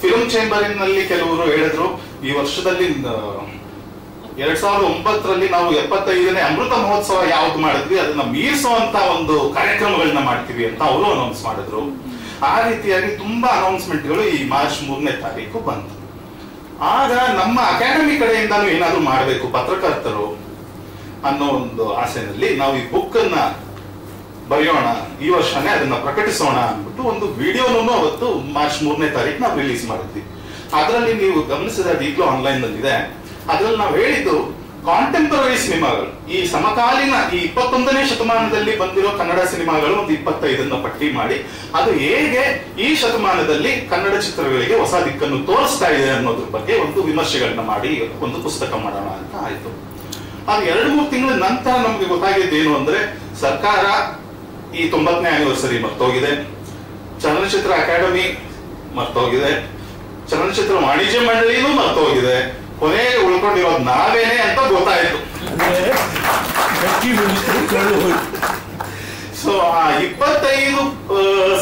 ಫಿಲ್ಮ್ ಚೇಂಬರಿನಲ್ಲಿ ಕೆಲವರು ಹೇಳಿದ್ರು, ಈ ವರ್ಷದಲ್ಲಿ 2009ರಲ್ಲಿ ನಾವು 75ನೇ ಅಮೃತ ಮಹೋತ್ಸವ ಯಾವ್ದು ಮಾಡಿದ್ವಿ ಅದನ್ನ ಮೀರಿಸುವಂತ ಒಂದು ಕಾರ್ಯಕ್ರಮಗಳನ್ನ ಮಾಡ್ತೀವಿ ಅಂತ ಅವರು ಅನೌನ್ಸ್ ಮಾಡಿದ್ರು. ಆ ರೀತಿಯಾಗಿ ತುಂಬಾ ಅನೌನ್ಸ್ಮೆಂಟ್ಗಳು ಈ ಮಾರ್ಚ್ 3ನೇ ತಾರೀಕು ಬಂತು. ಆಗ ನಮ್ಮ ಅಕಾಡೆಮಿ ಕಡೆಯಿಂದಾನು ಏನಾದ್ರು ಮಾಡಬೇಕು ಪತ್ರಕರ್ತರು ಅನ್ನೋ ಒಂದು ಆಸೆನಲ್ಲಿ ನಾವು ಈ ಬುಕ್ ಅನ್ನ ಬರೆಯೋಣ, ಈ ವರ್ಷನೇ ಅದನ್ನ ಪ್ರಕಟಿಸೋಣ ಅಂದ್ಬಿಟ್ಟು ಒಂದು ವಿಡಿಯೋನು ಅವತ್ತು ಮಾರ್ಚ್ 3ನೇ ತಾರೀಕು ನಾವು ರಿಲೀಸ್ ಮಾಡಿದ್ವಿ. ಅದರಲ್ಲಿ ನೀವು ಗಮನಿಸಿದಾಗ ಈಗಲೂ ಆನ್ಲೈನ್ ನಲ್ಲಿ ಇದೆ. ಅದ್ರಲ್ಲಿ ನಾವು ಹೇಳಿದ್ದು ಕಾಂಟೆಂಪರರಿ ಸಿನಿಮಾಗಳು, ಈ ಸಮಕಾಲೀನ ಈ 21ನೇ ಶತಮಾನದಲ್ಲಿ ಬಂದಿರೋ ಕನ್ನಡ ಸಿನಿಮಾಗಳು ಒಂದು 25 ಪಟ್ಟಿ ಮಾಡಿ ಅದು ಹೇಗೆ ಈ ಶತಮಾನದಲ್ಲಿ ಕನ್ನಡ ಚಿತ್ರಗಳಿಗೆ ಹೊಸ ದಿಕ್ಕನ್ನು ತೋರಿಸ್ತಾ ಇದೆ ಅನ್ನೋದ್ರ ಬಗ್ಗೆ ಒಂದು ವಿಮರ್ಶೆಗಳನ್ನ ಮಾಡಿ ಒಂದು ಪುಸ್ತಕ ಮಾಡೋಣ ಅಂತ ಆಯ್ತು. ಅದು 2-3 ತಿಂಗಳ ನಂತರ ನಮ್ಗೆ ಗೊತ್ತಾಗಿದ್ದೇನು ಅಂದ್ರೆ, ಸರ್ಕಾರ ಈ 90ನೇ ಆನಿವರ್ಸರಿ ಮರ್ತೋಗಿದೆ, ಚಲನಚಿತ್ರ ಅಕಾಡೆಮಿ ಮರ್ತೋಗಿದೆ, ಚಲನಚಿತ್ರ ವಾಣಿಜ್ಯ ಮಂಡಳಿನೂ ಮರ್ತೋಗಿದೆ, ಕೊನೆಗೆ ಉಳ್ಕೊಂಡಿರೋದು ನಾವೇನೆ ಅಂತ ಗೊತ್ತಾಯ್ತು. ಸೊ ಆ 25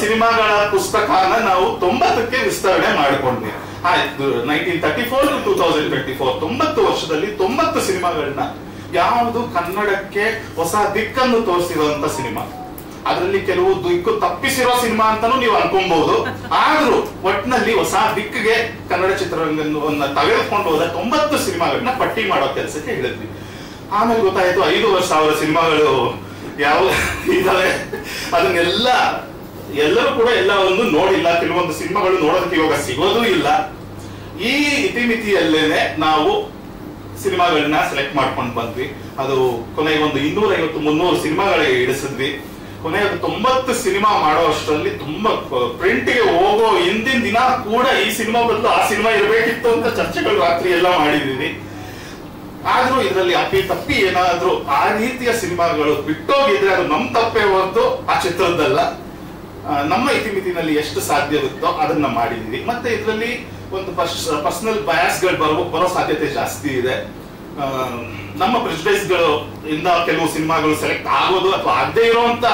ಸಿನಿಮಾಗಳ ಪುಸ್ತಕನ ನಾವು 90ಕ್ಕೆ ವಿಸ್ತರಣೆ ಮಾಡಿಕೊಂಡ್ವಿ. ಆಯ್ತು, 1934 to 2024 90 ವರ್ಷದಲ್ಲಿ 90 ಸಿನಿಮಾಗಳನ್ನ, ಯಾವುದು ಕನ್ನಡಕ್ಕೆ ಹೊಸ ದಿಕ್ಕನ್ನು ತೋರಿಸಿರುವಂತ ಸಿನಿಮಾ. ಅದರಲ್ಲಿ ಕೆಲವು ದಿಕ್ಕು ತಪ್ಪಿಸಿರೋ ಸಿನಿಮಾ ಅಂತಾನು ನೀವು ಅನ್ಕೊಬಹುದು. ಆದ್ರೂ ಒಟ್ಟಿನಲ್ಲಿ ಹೊಸ ದಿಕ್ಕಿಗೆ ಕನ್ನಡ ಚಿತ್ರರಂಗವನ್ನು ತೆಗೆದುಕೊಂಡು ಹೋದ 90 ಸಿನಿಮಾಗಳನ್ನ ಪಟ್ಟಿ ಮಾಡೋ ಕೆಲಸಕ್ಕೆ ಹೇಳಿದ್ವಿ. ಆಮೇಲೆ ಗೊತ್ತಾಯ್ತು 5,000 ಸಿನಿಮಾಗಳು ಯಾವ ಇದಾವೆ, ಅದನ್ನೆಲ್ಲ ಎಲ್ಲರೂ ಕೂಡ ಎಲ್ಲವನ್ನು ನೋಡಿಲ್ಲ. ಕೆಲವೊಂದು ಸಿನಿಮಾಗಳು ನೋಡೋದಕ್ಕೆ ಇವಾಗ ಸಿಗೋದೂ ಇಲ್ಲ. ಈ ಇತಿಮಿತಿಯಲ್ಲೇನೆ ನಾವು ಸಿನಿಮಾಗಳನ್ನ ಸೆಲೆಕ್ಟ್ ಮಾಡ್ಕೊಂಡು ಬಂದ್ವಿ. ಅದು ಕೊನೆಗೆ ಒಂದು 250-300 ಸಿನಿಮಾಗಳಿಗೆ ಇಳಿಸಿದ್ವಿ. ಕೊನೆಗೆ 90 ಸಿನಿಮಾ ಮಾಡೋ ಅಷ್ಟರಲ್ಲಿ ತುಂಬಾ ಪ್ರಿಂಟ್ಗೆ ಹೋಗೋ ಹಿಂದಿನ ದಿನ ಕೂಡ ಈ ಸಿನಿಮಾ ಬದಲು ಆ ಸಿನಿಮಾ ಇರಬೇಕಿತ್ತು ಅಂತ ಚರ್ಚೆಗಳು ರಾತ್ರಿ ಎಲ್ಲ ಮಾಡಿದೀವಿ. ಆದ್ರೂ ಇದರಲ್ಲಿ ಅಪ್ಪಿ ತಪ್ಪಿ ಏನಾದ್ರೂ ಆ ರೀತಿಯ ಸಿನಿಮಾಗಳು ಬಿಟ್ಟೋಗಿದ್ರೆ ಅದು ನಮ್ ತಪ್ಪೇ ಹೊರತು ಆ ಚಿತ್ರದ್ದಲ್ಲ. ನಮ್ಮ ಇತಿಮಿತಿನಲ್ಲಿ ಎಷ್ಟು ಸಾಧ್ಯವಿತ್ತೋ ಅದನ್ನ ಮಾಡಿದೀವಿ. ಮತ್ತೆ ಇದರಲ್ಲಿ ಒಂದು ಪರ್ಸನಲ್ ಬಯಾಸ್ಗಳು ಬರೋ ಸಾಧ್ಯತೆ ಜಾಸ್ತಿ ಇದೆ. ನಮ್ಮ ಪ್ರೆಜುಡೈಸ್ಗಳು ಇಂದ ಕೆಲವು ಸಿನಿಮಾಗಳು ಸೆಲೆಕ್ಟ್ ಆಗೋದು ಅಥವಾ ಆಗದೆ ಇರೋಂತ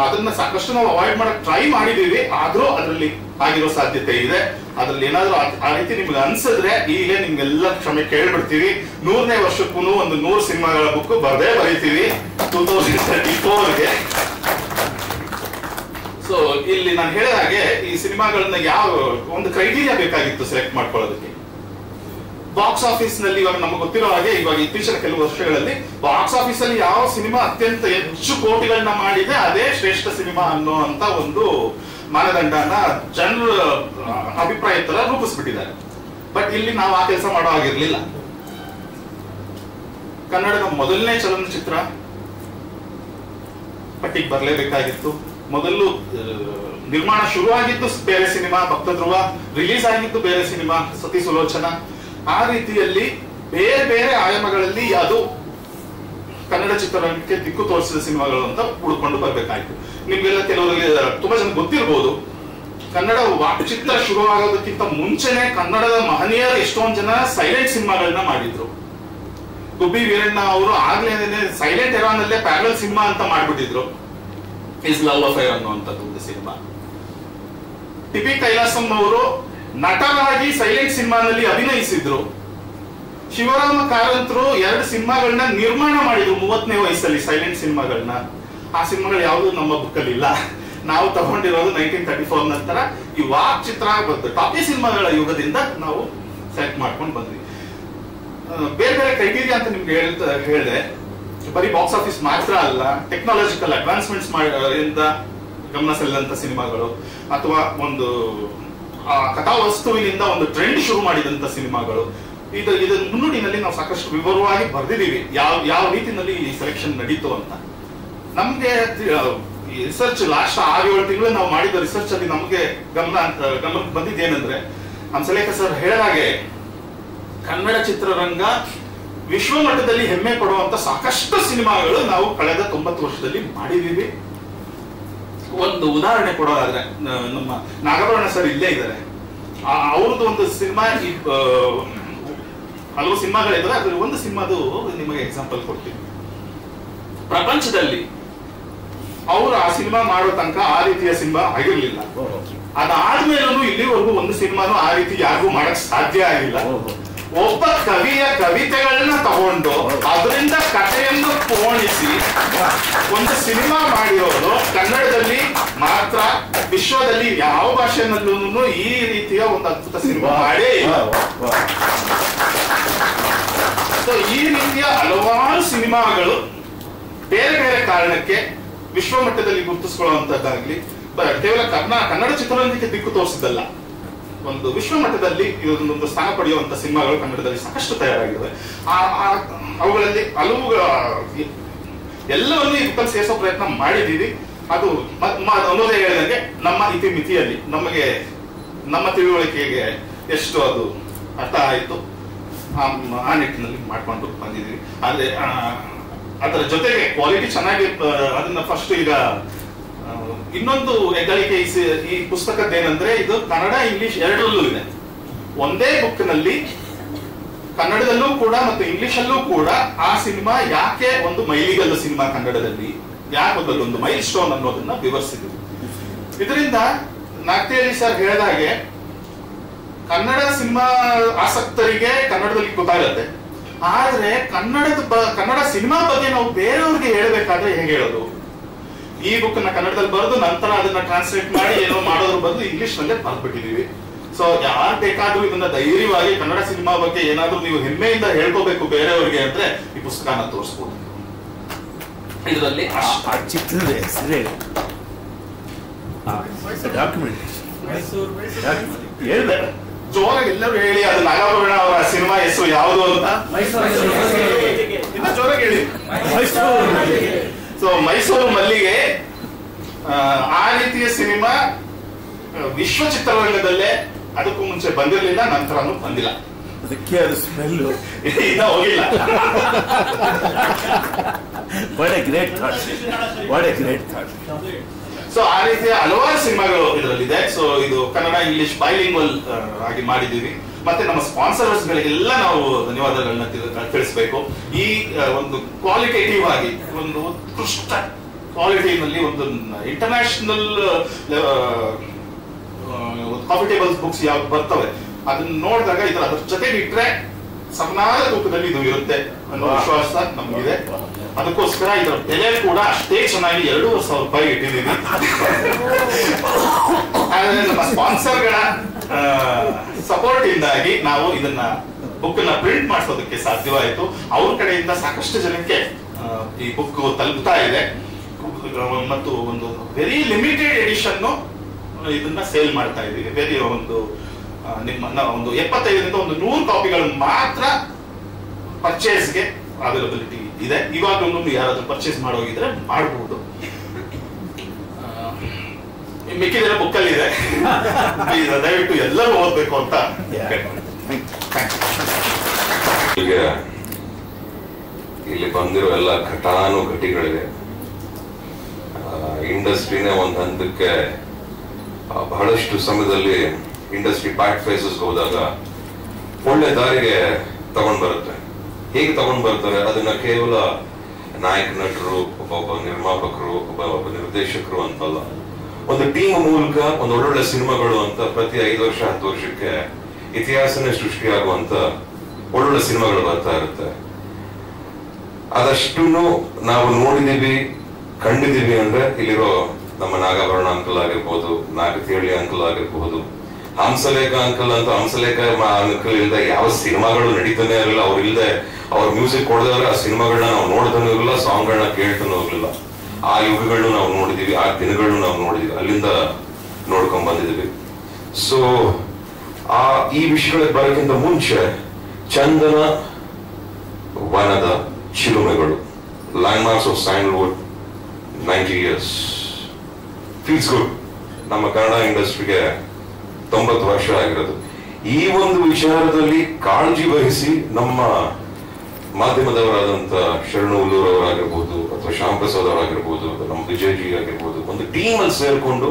ಅದನ್ನ ಸಾಕಷ್ಟು ನಾವು ಅವಾಯ್ಡ್ ಮಾಡಕ್ ಟ್ರೈ ಮಾಡಿದೀವಿ. ಆದ್ರೂ ಅದರಲ್ಲಿ ಆಗಿರೋ ಸಾಧ್ಯತೆ ಇದೆ. ಅದ್ರಲ್ಲಿ ಏನಾದ್ರೂ ಆ ರೀತಿ ನಿಮ್ಗೆ ಅನ್ಸಿದ್ರೆ ಈಗ ನಿಮ್ಗೆಲ್ಲ ಕ್ಷಮೆ ಕೇಳ್ಬಿಡ್ತೀವಿ. 100ನೇ ವರ್ಷಕ್ಕೂ ಒಂದು 100 ಸಿನಿಮಾಗಳ ಬುಕ್ ಬರೀತೀವಿ 2034ಗೆ. ಸೊ ಇಲ್ಲಿ ನಾನು ಹೇಳಿದ ಹಾಗೆ ಈ ಸಿನಿಮಾಗಳನ್ನ ಯಾವ ಒಂದು ಕ್ರೈಟೀರಿಯಾ ಬೇಕಾಗಿತ್ತು ಸೆಲೆಕ್ಟ್ ಮಾಡ್ಕೊಳ್ಳೋದಕ್ಕೆ. ಬಾಕ್ಸ್ ಆಫೀಸ್ ನಲ್ಲಿ ಇವಾಗ ನಮ್ಗೆ ಗೊತ್ತಿರೋ ಹಾಗೆ ಇವಾಗ ಇತ್ತೀಚಿನ ಕೆಲವು ವರ್ಷಗಳಲ್ಲಿ ಬಾಕ್ಸ್ ಆಫೀಸ್ ಅಲ್ಲಿ ಯಾವ ಸಿನಿಮಾ ಅತ್ಯಂತ ಹೆಚ್ಚು ಕೋಟಿಗಳನ್ನ ಮಾಡಿದೆ ಅದೇ ಶ್ರೇಷ್ಠ ಸಿನಿಮಾ ಅನ್ನೋ ಅಂತ ಒಂದು ಮಾನದಂಡನ ಜನರ ಅಭಿಪ್ರಾಯ ತರ ರೂಪಿಸ್ಬಿಟ್ಟಿದ್ದಾರೆ. ಬಟ್ ಇಲ್ಲಿ ನಾವು ಆ ಕೆಲಸ ಮಾಡೋ ಹಾಗಿರ್ಲಿಲ್ಲ. ಕನ್ನಡದ ಮೊದಲನೇ ಚಲನಚಿತ್ರ ಪಟ್ಟಿಗೆ ಬರಲೇಬೇಕಾಗಿತ್ತು. ಮೊದಲು ನಿರ್ಮಾಣ ಶುರುವಾಗಿದ್ದು ಬೇರೆ ಸಿನಿಮಾ ಭಕ್ತಧ್ರುವ, ರಿಲೀಸ್ ಆಗಿದ್ದು ಬೇರೆ ಸಿನಿಮಾ ಸತಿ ಸುಲೋಚನಾ. ಆ ರೀತಿಯಲ್ಲಿ ಬೇರೆ ಬೇರೆ ಆಯಾಮಗಳಲ್ಲಿ ಅದು ಕನ್ನಡ ಚಿತ್ರರಂಗಕ್ಕೆ ದಿಕ್ಕು ತೋರಿಸಿದ ಸಿನಿಮಾಗಳು ಅಂತ ಹುಡ್ಕೊಂಡು ಬರ್ಬೇಕಾಯ್ತು. ನಿಮ್ಗೆಲ್ಲ ಕೆಲವರಿಗೆ ತುಂಬಾ ಜನ ಗೊತ್ತಿರ್ಬೋದು, ಕನ್ನಡ ವಾಕ್ಚಿತ್ರ ಶುರುವಾಗೋದಕ್ಕಿಂತ ಮುಂಚೆನೆ ಕನ್ನಡದ ಮಹನೀಯರು ಎಷ್ಟೊಂದು ಜನ ಸೈಲೆಂಟ್ ಸಿನಿಮಾಗಳನ್ನ ಮಾಡಿದ್ರು. ಗುಬ್ಬಿ ವೀರಣ್ಣ ಅವರು ಆಗ್ಲೇನೆ ಸೈಲೆಂಟ್ ಎರಾನಲ್ಲೇ ಪ್ಯಾರಲ್ ಸಿನಿಮಾ ಅಂತ ಮಾಡ್ಬಿಟ್ಟಿದ್ರು, ಇಸ್ ಲವ್ ಅಫೇರ್ ಅನ್ನುವಂಥದ್ದು ಒಂದು ಸಿನಿಮಾ. ಟಿಪಿ ಕೈಲಾಸಂ ಅವರು ನಟರಾಗಿ ಸೈಲೆಂಟ್ ಸಿನಿಮಾನಲ್ಲಿ ಅಭಿನಯಿಸಿದ್ರು. ಶಿವರಾಮ ಕಾರಂತರು 2 ಸಿನಿಮಾಗಳನ್ನ ನಿರ್ಮಾಣ ಮಾಡಿದ್ರು 30ನೇ ವಯಸ್ಸಲ್ಲಿ, ಸೈಲೆಂಟ್ ಸಿನಿಮಾಗಳನ್ನ. ಆ ಸಿನಿಮಾಗಳು ಯಾವುದು ನಮ್ಮ ಬುಕ್ಕಲ್ಲಿ ಇಲ್ಲ. ನಾವು ತಗೊಂಡಿರೋದು 1934 ನಂತರ ಈ ವಾಕ್ ಚಿತ್ರ ಟಾಪಿ ಸಿನಿಮಾಗಳ ಯುಗದಿಂದ ನಾವು ಸೆಲೆಕ್ಟ್ ಮಾಡ್ಕೊಂಡು ಬಂದ್ವಿ. ಬೇರೆ ಬೇರೆ ಕ್ರೈಟೀರಿಯಾ ಅಂತ ನಿಮ್ಗೆ ಹೇಳಿದೆ. ಬರೀ ಬಾಕ್ಸ್ ಆಫೀಸ್ ಮಾತ್ರ ಅಲ್ಲ, ಟೆಕ್ನಾಲಜಿಕಲ್ ಅಡ್ವಾನ್ಸ್ಮೆಂಟ್ಸ್ ಇಂದ ಗಮನ ಸೆಳೆದಂತ ಸಿನಿಮಾಗಳು, ಅಥವಾ ಒಂದು ಕಥಾವಸ್ತುವಿನಿಂದ ಒಂದು ಟ್ರೆಂಡ್ ಶುರು ಮಾಡಿದಂತ ಸಿನಿಮಾಗಳು. ಇದರ ಮುನ್ನುಡಿನಲ್ಲಿ ನಾವು ಸಾಕಷ್ಟು ವಿವರವಾಗಿ ಬರೆದಿದ್ದೀವಿ ಯಾವ ರೀತಿಯಲ್ಲಿ ಈ ಸೆಲೆಕ್ಷನ್ ನಡೀತು ಅಂತ. ನಮ್ಗೆ ರಿಸರ್ಚ್ ಲಾಸ್ಟ್ 6-7 ತಿಂಗಳು ನಾವು ಮಾಡಿದ ರಿಸರ್ಚ್ ಅಲ್ಲಿ ನಮಗೆ ಗಮನಕ್ಕೆ ಬಂದಿದ್ದೇನೆಂದ್ರೆ, ಹಂಸಲೇಖ ಸರ್ ಹೇಳಿದಾಗೆ ಕನ್ನಡ ಚಿತ್ರರಂಗ ವಿಶ್ವ ಮಟ್ಟದಲ್ಲಿ ಹೆಮ್ಮೆ ಪಡುವಂತ ಸಾಕಷ್ಟು ಸಿನಿಮಾಗಳು ನಾವು ಕಳೆದ 90 ವರ್ಷದಲ್ಲಿ ಮಾಡಿದೀವಿ. ಒಂದು ಉದಾಹರಣೆ ಕೊಡೋದಾದ್ರೆ, ನಮ್ಮ ನಾಗಭರಣ ಸರ್ ಇಲ್ಲೇ ಇದ್ದಾರೆ. ಅವ್ರದ್ದು ಒಂದು ಸಿನಿಮಾ, ಹಲವು ಸಿನಿಮಾಗಳಿದ್ದಾರೆ, ಅದ್ರಲ್ಲಿ ಒಂದು ಸಿನಿಮಾದು ನಿಮಗೆ ಎಕ್ಸಾಂಪಲ್ ಕೊಡ್ತೀನಿ. ಪ್ರಪಂಚದಲ್ಲಿ ಅವರು ಆ ಸಿನಿಮಾ ಮಾಡೋ ತನಕ ಆ ರೀತಿಯ ಸಿನಿಮಾ ಆಗಿರ್ಲಿಲ್ಲ. ಅದಾದ್ಮೇಲೂ ಇಲ್ಲಿವರೆಗೂ ಒಂದು ಸಿನಿಮಾನು ಆ ರೀತಿ ಯಾರಿಗೂ ಮಾಡಕ್ ಸಾಧ್ಯ ಆಗಿಲ್ಲ. ಒಬ್ಬ ಕವಿಯ ಕವಿತೆಗಳನ್ನ ತಗೊಂಡು ಅದರಿಂದ ಕಥೆಯನ್ನು ಪೋಣಿಸಿ ಒಂದು ಸಿನಿಮಾ ಮಾಡಿರೋದು ಕನ್ನಡದಲ್ಲಿ ಮಾತ್ರ. ವಿಶ್ವದಲ್ಲಿ ಯಾವ ಭಾಷೆನಲ್ಲೂ ಈ ರೀತಿಯ ಒಂದು ಅದ್ಭುತ ಸಿನಿಮಾ ಮಾಡೇ ಇಲ್ಲ. ಸೊ ಈ ರೀತಿಯ ಹಲವಾರು ಸಿನಿಮಾಗಳು ಬೇರೆ ಬೇರೆ ಕಾರಣಕ್ಕೆ ವಿಶ್ವ ಮಟ್ಟದಲ್ಲಿ ಗುರುತಿಸಿಕೊಳ್ಳುವಂತದ್ದಾಗ್ಲಿ, ಕೇವಲ ಕನ್ನಡ ಚಿತ್ರರಂಗಕ್ಕೆ ದಿಕ್ಕು ತೋರಿಸಿದ್ದಲ್ಲ, ಒಂದು ವಿಶ್ವ ಮಟ್ಟದಲ್ಲಿ ಇದೊಂದು ಸ್ಥಾನ ಪಡೆಯುವಂತ ಸಿನಿಮಾಗಳು ಕನ್ನಡದಲ್ಲಿ ಸಾಕಷ್ಟು ತಯಾರಾಗಿವೆ. ಅವುಗಳಲ್ಲಿ ಹಲವು ಎಲ್ಲವನ್ನೂ ಇದಕ್ಕೆ ಸೇರಿಸೋ ಪ್ರಯತ್ನ ಮಾಡಿದೀವಿ. ಅದು ಅನ್ನೋದೇ ಹೇಳಿದಂಗೆ ನಮ್ಮ ಇತಿಮಿತಿಯಲ್ಲಿ ನಮಗೆ ನಮ್ಮ ತಿಳುವಳಿಕೆಗೆ ಎಷ್ಟು ಅದು ಅರ್ಥ ಆಯಿತು ಆ ನಿಟ್ಟಿನಲ್ಲಿ ಮಾಡ್ಕೊಂಡು ಬಂದಿದ್ದೀವಿ. ಆದ್ರೆ ಅದರ ಜೊತೆಗೆ ಕ್ವಾಲಿಟಿ ಚೆನ್ನಾಗಿ ಅದನ್ನ ಫಸ್ಟ್ ಈಗ ಇನ್ನೊಂದು ಹೆಗ್ಗಳಿಕೆ ಈ ಪುಸ್ತಕದ್ದೇನೆಂದ್ರೆ ಇದು ಕನ್ನಡ ಇಂಗ್ಲಿಷ್ ಎರಡರಲ್ಲೂ ಇದೆ. ಒಂದೇ ಬುಕ್ ನಲ್ಲಿ ಕನ್ನಡದಲ್ಲೂ ಕೂಡ ಮತ್ತು ಇಂಗ್ಲಿಷಲ್ಲೂ ಕೂಡ ಆ ಸಿನಿಮಾ ಯಾಕೆ ಒಂದು ಮೈಲಿಗಲ್ಲು ಸಿನಿಮಾ ಕನ್ನಡದಲ್ಲಿ, ಯಾಕೆ ಒಂದು ಮೈಲ್ ಸ್ಟೋನ್ ಅನ್ನೋದನ್ನ ವಿವರಿಸಿದ್ರು. ಇದರಿಂದ ನಾಗ್ತಿಹಳ್ಳಿ ಸರ್ ಹೇಳಿದ ಹಾಗೆ ಕನ್ನಡ ಸಿನಿಮಾ ಆಸಕ್ತರಿಗೆ ಕನ್ನಡದಲ್ಲಿ ಗೊತ್ತಾಗತ್ತೆ, ಆದ್ರೆ ಕನ್ನಡ ಸಿನಿಮಾ ಬಗ್ಗೆ ನಾವು ಬೇರೆಯವ್ರಿಗೆ ಹೇಳಬೇಕಾದ್ರೆ ಹೇಗೆ ಹೇಳೋದು? ಈ ಬುಕ್ ನ ಕನ್ನಡದಲ್ಲಿ ಬರೆದು ನಂತರ ಅದನ್ನ ಟ್ರಾನ್ಸ್ಲೇಟ್ ಮಾಡಿ ಏನೋ ಮಾಡೋದ್ರ ಬದಲು ಇಂಗ್ಲಿಷ್ ನಲ್ಲೇ ಬರ್ಬಿಟ್ಟಿದೀವಿ. ಸೊ ಯಾರು ಬೇಕಾದ್ರೂ ಇದನ್ನ ಧೈರ್ಯವಾಗಿ ಕನ್ನಡ ಸಿನಿಮಾ ಬಗ್ಗೆ ಏನಾದ್ರೂ ನೀವು ಹೆಮ್ಮೆಯಿಂದ ಹೇಳ್ಕೋಬೇಕು ಬೇರೆಯವ್ರಿಗೆ ಅಂದ್ರೆ ಈ ಪುಸ್ತಕನ ತೋರಿಸ್ಬೋದು. ಇದರಲ್ಲಿ
ಚಿತ್ರದ ಹೆಸರೇ ಡಾಕ್ಯುಮೆಂಟ್ ಹೇಳಿದೆ
ಜೋರಾಗಿ ಎಲ್ಲರೂ ಹೇಳಿ, ಅದು ನಾಗಾಭರಣ ಅವರ ಸಿನಿಮಾ ಹೆಸರು ಯಾವುದು ಅಂತ ಇನ್ನ ಜೋರಾಗಿ ಹೇಳಿ. ಸೊ ಮೈಸೂರು ಮಲ್ಲಿಗೆ ಆ ರೀತಿಯ ಸಿನಿಮಾ ವಿಶ್ವ ಚಿತ್ರರಂಗದಲ್ಲೇ ಅದಕ್ಕೂ ಮುಂಚೆ ಬಂದಿರಲಿಲ್ಲ, ನಂತರನೂ ಬಂದಿಲ್ಲ.
ಅದಕ್ಕೆ ಅದು ಸ್ಮೆಲ್
ಇನ್ನ ಹೋಗಿಲ್ಲ.
What A great thought, what A great thought.
So ಆ ರೀತಿಯ ಹಲವಾರು ಸಿನಿಮಾಗಳು ಇದರಲ್ಲಿದೆ. ಸೊ ಇದು ಕನ್ನಡ ಇಂಗ್ಲಿಷ್ ಬೈಲಿಂಗ್ವಲ್ ಆಗಿ ಮಾಡಿದೀವಿ. ಮತ್ತೆ ನಮ್ಮ ಸ್ಪಾನ್ಸರ್ಸ್ ಗಳಿಗೆಲ್ಲ ನಾವು ಧನ್ಯವಾದಗಳನ್ನ ತಿಳಿಸಬೇಕು. ಈ ಒಂದು ಕ್ವಾಲಿಟೇಟಿವ್ ಆಗಿ ಒಂದು ಉತ್ಕೃಷ್ಟ ಕ್ವಾಲಿಟಿನಲ್ಲಿ ಒಂದು ಇಂಟರ್ನ್ಯಾಷನಲ್ ಕಾಫಿ ಟೇಬಲ್ಸ್ ಬುಕ್ಸ್ ಯಾವ್ದು ಬರ್ತವೆ ಅದನ್ನ ನೋಡಿದಾಗ ಅದ್ರ ಜೊತೆಗೆ ಇಟ್ರೆ ಸಮನಾದ ತೂಕದಲ್ಲಿ ಇದು ಇರುತ್ತೆ ಅನ್ನೋ ವಿಶ್ವಾಸ ನಮಗಿದೆ. ಅದಕ್ಕೋಸ್ಕರ ಇದರ ಬೆಲೆ ಕೂಡ ಅಷ್ಟೇ ಚೆನ್ನಾಗಿ 2,500 ರೂಪಾಯಿ ಇಟ್ಟಿದ್ದೀವಿ. ಆದ್ರೆ ನಮ್ಮ ಸ್ಪಾನ್ಸರ್ಗಳ ಸಪೋರ್ಟ್ ಇಂದಾಗಿ ನಾವು ಇದನ್ನ ಬುಕ್ ನ ಪ್ರಿಂಟ್ ಮಾಡಿಸೋದಕ್ಕೆ ಸಾಧ್ಯವಾಯಿತು. ಅವ್ರ ಕಡೆಯಿಂದ ಸಾಕಷ್ಟು ಜನಕ್ಕೆ ಈ ಬುಕ್ ತಲುಪ್ತಾ ಇದೆ ಮತ್ತು ಒಂದು ವೆರಿ ಲಿಮಿಟೆಡ್ ಎಡಿಷನ್ ಇದನ್ನ ಸೇಲ್ ಮಾಡ್ತಾ ಇದ್ದೀವಿ. ವೆರಿ ಒಂದು 75ರಿಂದ 100 ಕಾಪಿಗಳು ಮಾತ್ರ ಪರ್ಚೇಸ್ಗೆ ಅವೈಲಬಿಲಿಟಿ ಇದೆ. ಇವಾಗಲೂ ಯಾರಾದ್ರೂ ಪರ್ಚೇಸ್ ಮಾಡೋಗಿದ್ರೆ ಮಾಡಬಹುದು. ಮಿಕ್ಕಿದ್ರೆ ಬುಕ್ ಅಲ್ಲಿ ಇದೆ, ದಯವಿಟ್ಟು ಎಲ್ಲರೂ ಓದ್ಬೇಕು ಅಂತ.
ಇಲ್ಲಿ ಬಂದಿರೋ ಎಲ್ಲ ಘಟಾನುಘಟಿಗಳಿಗೆ ಇಂಡಸ್ಟ್ರಿನೇ ಒಂದು ಹಂತಕ್ಕೆ ಬಹಳಷ್ಟು ಸಮಯದಲ್ಲಿ ಇಂಡಸ್ಟ್ರಿ ಬ್ಯಾಕ್ ಫೇಸಸ್ ಹೋದಾಗ ಒಳ್ಳೆ ದಾರಿಗೆ ತಗೊಂಡ್ ಬರುತ್ತೆ. ಹೇಗೆ ತಗೊಂಡ್ ಬರ್ತಾರೆ ಅದನ್ನ ಕೇವಲ ನಾಯಕ ನಟರು, ಒಬ್ಬ ನಿರ್ಮಾಪಕರು, ಒಬ್ಬ ನಿರ್ದೇಶಕರು ಅಂತಲ್ಲ, ಒಂದು ಟೀಮ್ ಮೂಲಕ ಒಂದು ಒಳ್ಳೊಳ್ಳೆ ಸಿನಿಮಾಗಳು ಅಂತ ಪ್ರತಿ 5 ವರ್ಷ 10 ವರ್ಷಕ್ಕೆ ಇತಿಹಾಸನೇ ಸೃಷ್ಟಿಯಾಗುವಂತ ಒಳ್ಳೊಳ್ಳೆ ಸಿನಿಮಾಗಳು ಬರ್ತಾ ಇರುತ್ತೆ. ಅದಷ್ಟು ನಾವು ನೋಡಿದೀವಿ, ಕಂಡಿದೀವಿ ಅಂದ್ರೆ ಇಲ್ಲಿರೋ ನಮ್ಮ ನಾಗಾಭರಣ ಅಂಕಲ್ ಆಗಿರ್ಬೋದು, ನಾಗತಿಹಳ್ಳಿ ಅಂಕಲ್ ಆಗಿರ್ಬೋದು, ಹಂಸಲೇಖ ಅಂಕಲ್ ಅಂತ. ಹಂಸಲೇಖ ಅಂಕಲ್ ಇಲ್ಲದೆ ಯಾವ ಸಿನಿಮಾಗಳು ನಡೀತಾನೆ ಇರಲಿಲ್ಲ. ಅವ್ರು ಇಲ್ಲದೆ ಅವ್ರ ಮ್ಯೂಸಿಕ್ ಕೊಡದವ್ರೆ ಆ ಸಿನಿಮಾಗಳನ್ನ ನಾವು ನೋಡ್ತಾನೂ ಇರಲಿಲ್ಲ, ಸಾಂಗ್ಗಳನ್ನ ಕೇಳ್ತಾನೂ ಇರಲಿಲ್ಲ. ಆ ಯುಗಗಳನ್ನು ನಾವು ನೋಡಿದೀವಿ, ಆ ದಿನಗಳನ್ನು ನಾವು ನೋಡಿದೀವಿ, ಅಲ್ಲಿಂದ ನೋಡ್ಕೊಂಡ್ ಬಂದಿದೀವಿ. ಸೊ ಈ ವಿಷಯಗಳಿಗೆ ಬರೋಕ್ಕಿಂತ ಮುಂಚೆ ಚಂದನ ವನದ ಚಿಲುಮೆಗಳು, landmarks of Sandalwood, 90 years feels good. ನಮ್ಮ ಕನ್ನಡ ಇಂಡಸ್ಟ್ರಿಗೆ 90 ವರ್ಷ ಆಗಿರೋದು. ಈ ಒಂದು ವಿಚಾರದಲ್ಲಿ ಕಾಳಜಿ ವಹಿಸಿ ನಮ್ಮ ಮಾಧ್ಯಮದವರಾದಂತ ಶರಣು ಉಲ್ಲೂರವರಾಗಿರ್ಬೋದು ಅಥವಾ ಶ್ಯಾಮ್ ಪ್ರಸಾದ್ ಅವರಾಗಿರ್ಬೋದು, ನಮ್ಮ ವಿಜಯ್ ಜಿ ಆಗಿರ್ಬೋದು, ಒಂದು ಟೀಮ್ ಅಲ್ಲಿ ಸೇರ್ಕೊಂಡು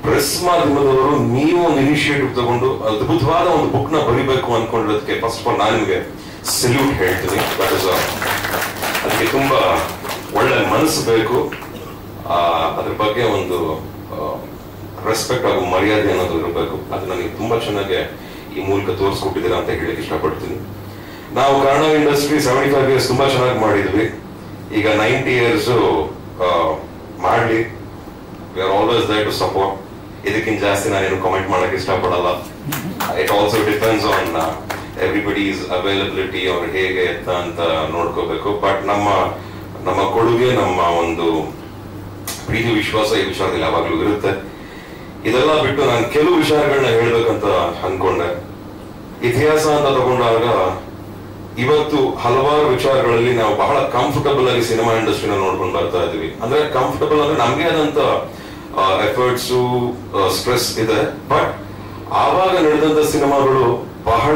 ಪ್ರೆಸ್ ಮಾಧ್ಯಮದವರು ನೀವು ಒಂದು ಇನಿಷಿಯೇಟಿವ್ ತಗೊಂಡು ಅದ್ಭುತವಾದ ಒಂದು ಬುಕ್ ನ ಬರಿಬೇಕು ಅನ್ಕೊಂಡಿರೋದಕ್ಕೆ ಫಸ್ಟ್ ಆಫ್ ಆಲ್ ನಾನು ನಿಮಗೆ ಸಲ್ಯೂಟ್ ಹೇಳ್ತೀನಿ. ಅದಕ್ಕೆ ತುಂಬಾ ಒಳ್ಳೆ ಮನಸ್ಸು ಬೇಕು. ಅದ್ರ ಬಗ್ಗೆ ಒಂದು ರೆಸ್ಪೆಕ್ಟ್ ಹಾಗೂ ಮರ್ಯಾದೆ ಅನ್ನೋದು ಇರಬೇಕು. ಅದನ್ನ ನೀವು ತುಂಬಾ ಚೆನ್ನಾಗಿ ಈ ಮೂಲಕ ತೋರಿಸ್ಕೊಟ್ಟಿದ್ದೀರಾ ಅಂತ ಹೇಳಿಕ್ಕೆ ಇಷ್ಟಪಡ್ತೀನಿ. ನಾವು ಕನ್ನಡ ಇಂಡಸ್ಟ್ರಿ 75 years ತುಂಬಾ ಚೆನ್ನಾಗಿ ಮಾಡಿದ್ವಿ. ಈಗ 90 years ಮಾಡ್ಲಿ. We are always there to support. ಇದಕ್ಕಿಂತ ಜಾಸ್ತಿ ನಾನೇನು ಕಾಮೆಂಟ್ ಮಾಡಕ್ಕೆ ಇಷ್ಟಪಡಲ್ಲ. It also depends on everybody's availability, ಅವ್ರು ಹೇಗೆ ಅಂತ ನೋಡ್ಕೋಬೇಕು. ಬಟ್ ನಮ್ಮ ಕೊಡುಗೆ, ನಮ್ಮ ಒಂದು ಪ್ರೀತಿ ವಿಶ್ವಾಸ ಈ ವಿಚಾರದಲ್ಲಿ ಯಾವಾಗ್ಲೂ ಇರುತ್ತೆ. ಇದೆಲ್ಲ ಬಿಟ್ಟು ನಾನು ಕೆಲವು ವಿಚಾರಗಳನ್ನ ಹೇಳ್ಬೇಕಂತ ಅನ್ಕೊಂಡೆ. ಇತಿಹಾಸ ಅಂತ ತಗೊಂಡಾಗ ಇವತ್ತು ಹಲವಾರು ವಿಚಾರಗಳಲ್ಲಿ ನಾವು ಬಹಳ ಕಂಫರ್ಟಬಲ್ ಆಗಿ ಸಿನಿಮಾ ಇಂಡಸ್ಟ್ರಿನ ನೋಡ್ಕೊಂಡು ಬರ್ತಾ ಇದೀವಿ. ಅಂದ್ರೆ ಕಂಫರ್ಟಬಲ್ ಅಂದ್ರೆ ನಮ್ಗೆ ಆದಂತ ಎಫರ್ಟ್ಸು, ಸ್ಟ್ರೆಸ್ ಇದೆ. ಬಟ್ ಆವಾಗ ನಡೆದಂತ ಸಿನಿಮಾಗಳು ಬಹಳ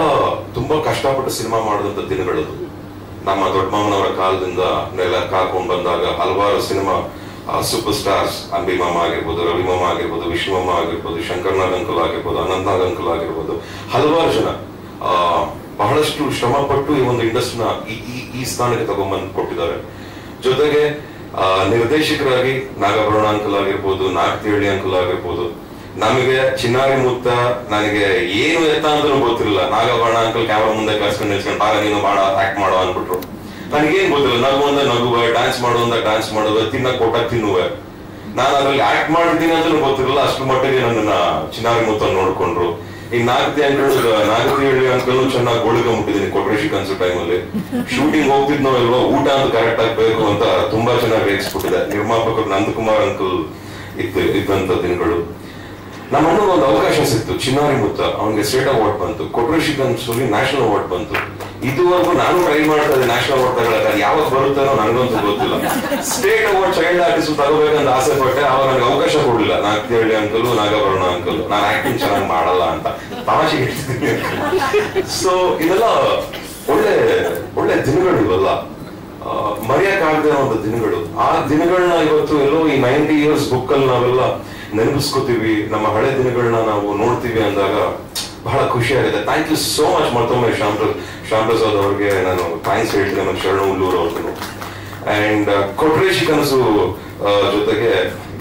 ತುಂಬಾ ಕಷ್ಟಪಟ್ಟು ಸಿನಿಮಾ ಮಾಡಿದಂತ ದಿನಗಳದು. ನಮ್ಮ ದೊಡ್ಡ ಮಾವನವರ ಕಾಲದಿಂದ ನೆಲಕ್ಕೆ ಹಾಕೊಂಡ್ ಬಂದಾಗ ಹಲವಾರು ಸಿನಿಮಾ ಸೂಪರ್ ಸ್ಟಾರ್ಸ್ ಅಂಬಿ ಮಾಮ ಆಗಿರ್ಬೋದು, ರವಿ ಮಾಮ ಆಗಿರ್ಬೋದು, ವಿಷ್ಣು ಮಾಮ ಆಗಿರ್ಬೋದು, ಶಂಕರ್ನಾಗ್ ಅಂಕಲ್ ಆಗಿರ್ಬೋದು, ಅನಂತ್ನಾಗ್ ಅಂಕಲ್ ಆಗಿರ್ಬೋದು, ಹಲವಾರು ಜನ ಬಹಳಷ್ಟು ಶ್ರಮ ಪಟ್ಟು ಈ ಒಂದು ಇಂಡಸ್ಟ್ರಿನ ಈ ಸ್ಥಾನಕ್ಕೆ ತಗೊಂಡ್ಬಂದು ಕೊಟ್ಟಿದ್ದಾರೆ. ಜೊತೆಗೆ ನಿರ್ದೇಶಕರಾಗಿ ನಾಗಾಭರಣ ಅಂಕಲ್ ಆಗಿರ್ಬೋದು, ನಾಗತಿಹಳ್ಳಿ ಅಂಕಲ್ ಆಗಿರ್ಬೋದು, ನಮಗೆ ಚಿನ್ನಾರಿ ಮುತ್ತ ನನಗೆ ಏನು ಎತ್ತ ಅಂತಲೂ ಗೊತ್ತಿರಲಿಲ್ಲ. ನಾಗಾಭರಣ ಅಂಕಲ್ ಕ್ಯಾಮ್ರಾ ಮುಂದೆ ಕರ್ಸ್ಕೊಂಡು ನಿಲ್ಸ್ಕೊಂಡು ಬಾಗ ನೀನು ಮಾಡ ಆಕ್ಟ್ ಮಾಡೋ ಅಂದ್ಬಿಟ್ರು. ನನಗೇನ್ ಗೊತ್ತಿಲ್ಲ, ನಗು ಅಂದ ನಗುವೆ, ಡ್ಯಾನ್ಸ್ ಮಾಡು ಅಂದ ಡ್ಯಾನ್ಸ್ ಮಾಡುವೆ, ತಿನ್ನಕ್ ಕೊಟ್ಟ ತಿನ್ನುವೆ. ನಾನು ಅದ್ರಲ್ಲಿ ಆಕ್ಟ್ ಮಾಡಿದ್ದೀನಿ ಅಂತಲೂ ಗೊತ್ತಿರಲಿಲ್ಲ. ಅಷ್ಟು ಮಟ್ಟಿಗೆ ನನ್ನನ್ನ ಚಿನ್ನಾರಿ ಮುತ್ತ ನೋಡ್ಕೊಂಡ್ರು. ಈ ನಾಗತಿಹಳ್ಳಿ ಅಂಕಲ್ ಚೆನ್ನಾಗಿ ಒಳಗ ಮುಟ್ಟಿದ್ದೀನಿ ಕೊಟ್ರೇಶಿ ಕನ್ಸರ್ಟ್ ಟೈಮಲ್ಲಿ. ಶೂಟಿಂಗ್ ಹೋಗ್ತಿದ್ನೋ ಇಲ್ವೋ, ಊಟ ಅಂತ ಕರೆಕ್ಟ್ ಆಗ್ಬೇಕು ಅಂತ ತುಂಬಾ ಚೆನ್ನಾಗಿ ರೇಗಿಸ್ಬಿಟ್ಟಿದೆ. ನಿರ್ಮಾಪಕರು ನಂದಕುಮಾರ್ ಅಂಕಲ್ ಇದ್ದಂತ ದಿನಗಳು. ನಮ್ಮ ಅಣ್ಣಗೆ ಒಂದು ಅವಕಾಶ ಸಿಕ್ತು, ಚಿನ್ನಾರಿ ಮುತ್ತ, ಅವನಿಗೆ ಸ್ಟೇಟ್ ಅವಾರ್ಡ್ ಬಂತು, ಕೊಟ್ರೇಶಿ ಕನ್ಸರ್ಟ್ ನ್ಯಾಷನಲ್ ಅವಾರ್ಡ್ ಬಂತು. ಇದುವರೆಗೂ ನಾನು ಟ್ರೈ ಮಾಡ್ತಾ ಇದ್ದೆ ನ್ಯಾಷನಲ್ ಅವಾರ್ಡ್ ತಗೊಳಕ್ಕೆ, ಯಾವಾಗ ಬರುತ್ತೇನೋ ನನಗಂತೂ ಗೊತ್ತಿಲ್ಲ. ಸ್ಟೇಟ್ ಅವಾರ್ಡ್ ಚೈಲ್ಡ್ ಆರ್ಟಿಸ್ಟ್ ತಗೋಬೇಕಂತ ಆಸೆ ಪಟ್ಟೆ, ಅವಾಗ ನನಗೆ ಅವಕಾಶ ಕೊಡ್ಲಿಲ್ಲ. ನಾಗತಿಹಳ್ಳಿ ಅಂಕಲ್, ನಾಗಾಭರಣ ಅಂಕಲ್, ನಾನು ಆಕ್ಟಿಂಗ್ ಚೆನ್ನಾಗಿ ಮಾಡಲ್ಲ ಅಂತ ತಮಾಷೆ ಹೇಳ್ತಿದ್ದೀನಿ. ಸೊ ಇದೆಲ್ಲ ಒಳ್ಳೆ ಒಳ್ಳೆ ದಿನಗಳು ಇವೆಲ್ಲ, ಮರೆಯಕ್ಕಾಗದೆ ಒಂದು ದಿನಗಳು. ಆ ದಿನಗಳನ್ನ ಇವತ್ತು ಎಲ್ಲೋ ಈ 90 years ಬುಕ್ ಅಲ್ಲಿ ನಾವೆಲ್ಲ ನೆನಪಿಸ್ಕೋತೀವಿ, ನಮ್ಮ ಹಳೆ ದಿನಗಳನ್ನ ನಾವು ನೋಡ್ತೀವಿ ಅಂದಾಗ ಬಹಳ ಖುಷಿ ಆಗಿದೆ. ಥ್ಯಾಂಕ್ ಯು ಸೋ ಮಚ್ ಮತ್ತೊಮ್ಮೆ ಶ್ಯಾಮ್ ಪ್ರಸಾದ್ ಅವ್ರಿಗೆ ನಾನು ಥ್ಯಾಂಕ್ಸ್ ಹೇಳ್ತೀನಿ, ನಮ್ಮ ಶರಣ ಉಲ್ಲೂರು ಅವ್ರಿಗೂ. ಅಂಡ್ ಕೊಟ್ರೇಶಿ ಕನಸು ಜೊತೆಗೆ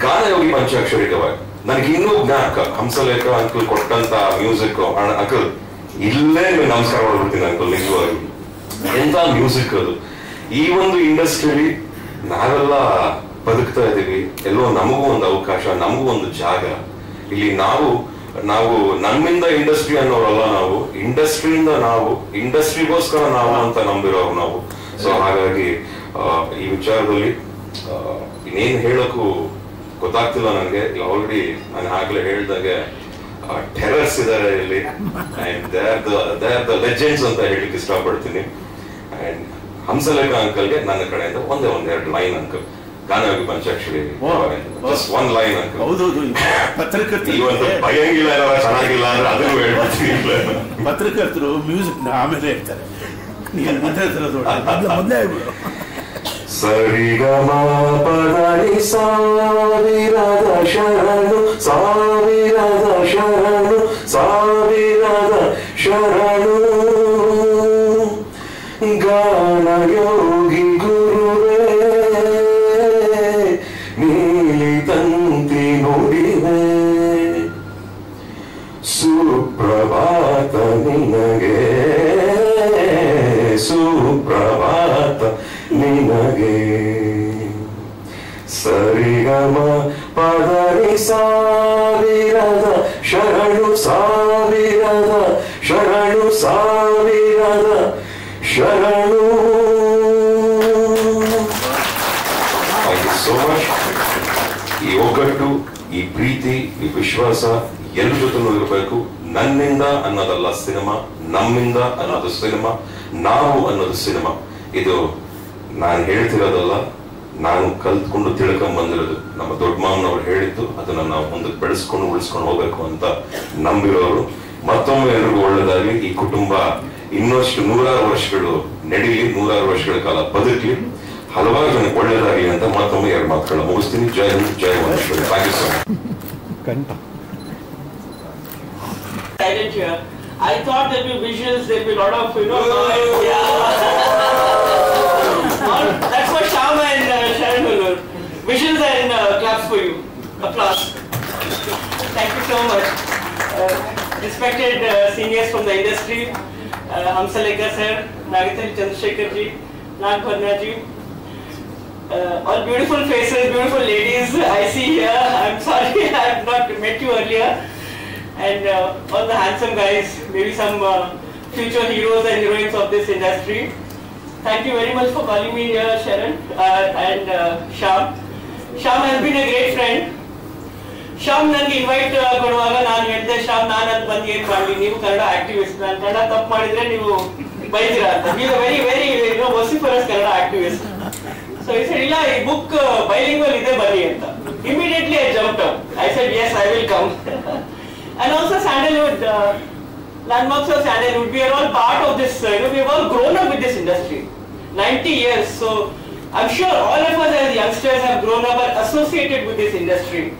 ಗಾನಯೋಗಿ ಪಂಚಾಕ್ಷರಿ ಗವಾಯ್ ನನಗೆ ಇನ್ನೂ ಜ್ಞಾಪಕ. ಹಂಸಲೇಖ ಅಂಕಲ್ ಕೊಟ್ಟಂತ ಮ್ಯೂಸಿಕ್, ಅಂಕಲ್ ಇಲ್ಲೇ ನಿಮಗೆ ನಮಸ್ಕಾರ ಮಾಡ್ಬಿಡ್ತೀನಿ ಅಂಕಲ್, ನಿಜವಾಗಿ ಎಂತ ಮ್ಯೂಸಿಕ್ ಅದು. ಈ ಒಂದು ಇಂಡಸ್ಟ್ರಿಯಲ್ಲಿ ನಾವೆಲ್ಲ ಬದುಕ್ತಾ ಇದ್ದೀವಿ, ಎಲ್ಲೋ ನಮಗೂ ಒಂದು ಅವಕಾಶ, ನಮಗೂ ಒಂದು ಜಾಗ. ಇಲ್ಲಿ ನಾವು ನಮ್ಮಿಂದ ಇಂಡಸ್ಟ್ರಿ ಅನ್ನೋರಲ್ಲ, ನಾವು ಇಂಡಸ್ಟ್ರಿಯಿಂದ ನಾವು ಇಂಡಸ್ಟ್ರಿಗೋಸ್ಕರ ನಾವು ಅಂತ ನಂಬಿರೋರು ನಾವು. ಸೊ ಹಾಗಾಗಿ ಈ ವಿಚಾರದಲ್ಲಿ ಇನ್ನೇನು ಹೇಳಕ್ಕೂ ಗೊತ್ತಾಗ್ತಿಲ್ಲ ನನಗೆ. ಆಲ್ರೆಡಿ ನಾನು ಆಗ್ಲೇ ಹೇಳ್ದಾಗೆ ಟೆರರ್ಸ್ ಇದಾರೆ ಇಲ್ಲಿ, and they are the legends ಅಂತ ಹೇಳಿಕ್ಕೆ ಇಷ್ಟಪಡ್ತೀನಿ. ಅಂಡ್ ಹಂಸಲೇಖ ಅಂಕಲ್ಗೆ ನನ್ನ ಕಡೆಯಿಂದ ಒಂದೆರಡು ಲೈನ್ ಅಂಕಲ್, ಗಾನಯೋಗಿ ಪಂಚಾಕ್ಷರಿ ಒನ್ ಲೈನ್ ಅಂಕಲ್. ಇವತ್ತು ಭಯಂಗಿಲ್ಲ, ಚೆನ್ನಾಗಿಲ್ಲ ಅಂದ್ರೆ ಅದನ್ನು ಹೇಳ್ಬಿಡ್ತೀನಿ.
ಪತ್ರಕರ್ತರು ಮ್ಯೂಸಿಕ್ ಆಮೇಲೆ ಹೇಳ್ತಾರೆ, ಮೊದಲೇ ಹೇಳ್ಬಿಡು.
ಸರಿಗಮ ಪದನಿ ಸಾವಿರದ ಶರಣು, ಸಾವಿರದ ಶರಣು, ಸಾವಿರದ ಶರಣು, ಗಾನಯೋಗಿ ಗುರುವೇ ನೀಲಿ ತಂತಿ ನುಡಿವೆ, ಸುಪ್ರಭಾತ ನಿನಗೆ, ಸುಪ್ರಭಾತ ನಿನಗೆ. ಸರಿಗಮ ಪದನಿ ಸಾವಿರದ ಶರಣು, ಸಾವಿರದ ಶರಣು, ಸಾವಿರದ ಶರಣು. Thank you so much. ಈ ಒಗ್ಗಟ್ಟು, ಈ ಪ್ರೀತಿ, ಈ ವಿಶ್ವಾಸ ಎಲ್ಲರ ಜೊತೆನೂ ಇರಬೇಕು. ನನ್ನಿಂದ ಅನ್ನೋದಲ್ಲ ಸಿನಿಮಾ, ನಮ್ಮಿಂದ ಅನ್ನೋದು ಸಿನಿಮಾ, ನಾವು ಅನ್ನೋದು ಸಿನಿಮಾ. ಇದು ನಾನು ಹೇಳ್ತಿರೋದಲ್ಲ, ನಾನು ಕಲ್ತ್ಕೊಂಡು ತಿಳ್ಕೊಂಡ್ ಬಂದಿರೋದು. ನಮ್ಮ ದೊಡ್ಡ ಮಾವನವ್ರು ಹೇಳಿದ್ದು, ಅದನ್ನ ನಾವು ಮುಂದಕ್ಕೆ ಬೆಳೆಸ್ಕೊಂಡು ಉಳಿಸ್ಕೊಂಡು ಹೋಗ್ಬೇಕು ಅಂತ ನಂಬಿರೋರು. ಮತ್ತೊಮ್ಮೆ ಎಲ್ರಿಗೂ ಒಳ್ಳೆದಾಗಿ, ಈ ಕುಟುಂಬ ಇನ್ನಷ್ಟು 100 ವರ್ಷಗಳು ನಡೀಲಿ, 100 ವರ್ಷಗಳ ಕಾಲ ಬದುಕಲಿ, ಹಲವಾರು ಜನಕ್ಕೆ ಒಳ್ಳೆದಾಗಲಿ ಅಂತ ಮತ್ತೊಮ್ಮೆ 2 ಮಾತುಗಳನ್ನ ಮುಗಿಸ್ತೀನಿ. ಜೈ ಹಿಂದ್, ಜೈ Maheshwari. Thank you so much.
I thought there will be visuals, there will be a lot of, yeah. That's for Shyam and Sharan Ullur. Visuals and claps for you. Applause. Thank you so much. Respected seniors from the industry, Hamsalekha sir, Nagathihalli Chandrasekhar ji, Nagbharna ji, all beautiful faces, beautiful ladies I see here. I'm sorry I have not met you earlier. And all the handsome guys, maybe some future heroes and heroines of this industry. Thank you very much for calling me here, Sharan and Shyam. Shyam has been a great friend. Shyam ನನಗೆ invite ಕೊಡುವಾಗ ನಾನು ಹೇಳಿದೆ, ಶ್ಯಾಮ್ ನಾನು ಅದು ಬಂದು ಏನು ಮಾಡಲಿ, ನೀವು ಕನ್ನಡ ಆಕ್ಟಿವಿಸ್ಟ್, ನಾನು ಕನ್ನಡ ತಪ್ಪು ಮಾಡಿದ್ರೆ ನೀವು ಬೈದಿರಾ ಅಂತ. ನೀವು very very vociferous Kannada activist. So ಈ ಸೈಡ್ ಇಲ್ಲ, ಈ ಬುಕ್ ಬೈಲಿಂಗ್ವಲ್ ಇದೆ ಬನ್ನಿ ಅಂತ. Immediately I jumped up. I said yes, I will come. And also Sandalwood, landmarks of Sandalwood, we are all part of this, we have all grown up with this industry. 90 years, so I'm sure all of us as youngsters have grown up and associated with this industry,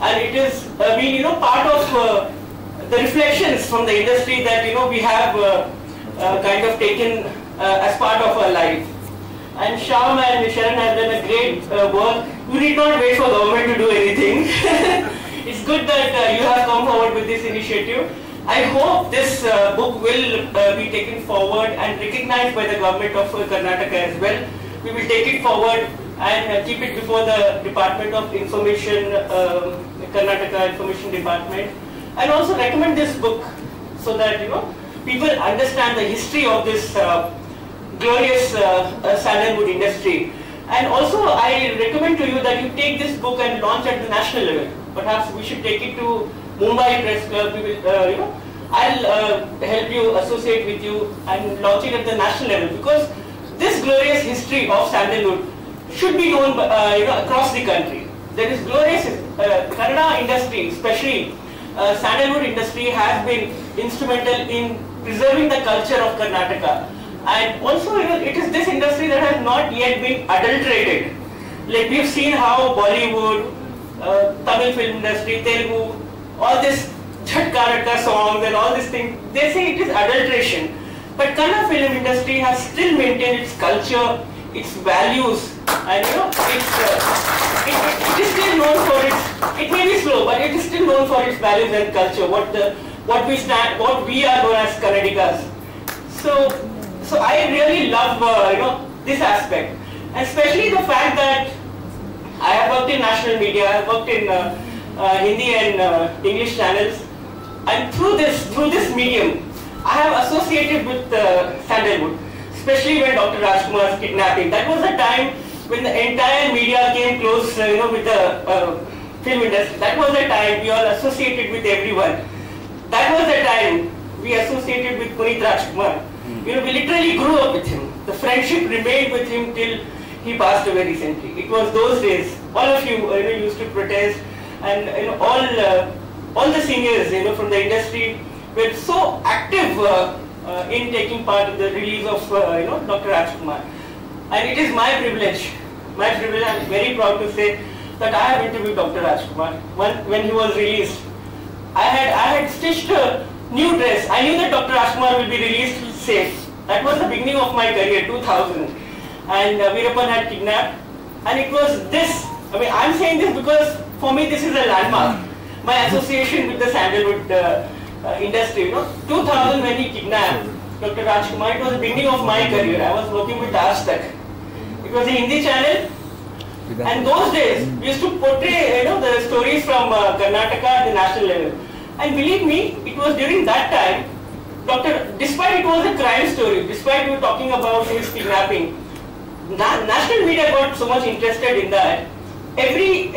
and it is been part of the reflections from the industry that we have kind of taken as part of our life. And Shyam and Sharan have done a great work. We need not wait for government to do anything. It's good that you have come forward with this initiative. I hope this book will be taken forward and recognized by the government of Karnataka as well. We will take it forward and keep it before the Department of Information, Karnataka Information Department, and also recommend this book so that people understand the history of this glorious sandalwood industry. And also I recommend to you that you take this book and launch at the national level. Perhaps we should take it to Mumbai Press Club. We will, I'll help you, associate with you and launch it at the national level, because this glorious history of sandalwood should be known across the country. There is glorious Kannada industry, especially sandalwood industry, has been instrumental in preserving the culture of Karnataka. And also, it is this industry that has not yet been adulterated. Like we've seen how Bollywood, Tamil film industry, Telugu, all this Jhatkaraka songs and all these things, they say it is adulteration. But Kannada film industry has still maintained its culture, its values, and it is still known for its, it may be slow, but it is still known for its values and culture, what we are known as Kannadigas. So I really love this aspect, and especially the fact that I have worked in national media, I have worked in Hindi and English channels, and through this medium, I have associated with sandalwood, especially when Dr. Rajkumar's kidnapping. That was the time when the entire media came close, with the film industry. That was the time we all associated with everyone. That was the time we associated with Punit Rajkumar. We literally grew up with him. The friendship remained with him till he passed away recently. It was those days. All of you, used to protest, and all the seniors, from the industry were so active in taking part in the release of, Dr. Rajkumar. And it is my privilege. I'm very proud to say that I have interviewed Dr. Rajkumar when he was released. I had stitched a new dress. I knew that Dr. Rajkumar will be released safe. That was the beginning of my career, 2000. And Veerappan had kidnapped. And it was this. I'm saying this because for me this is a landmark. My association with the sandalwood industry. 2000 when he kidnapped Dr. Rajkumar, it was the beginning of my career. I was working with Aaj Tak. It was a Hindi channel. And those days, we used to portray, the stories from Karnataka at the national level. And believe me, it was during that time, despite it was a crime story, despite we were talking about his kidnapping, national media got so much interested in that. Every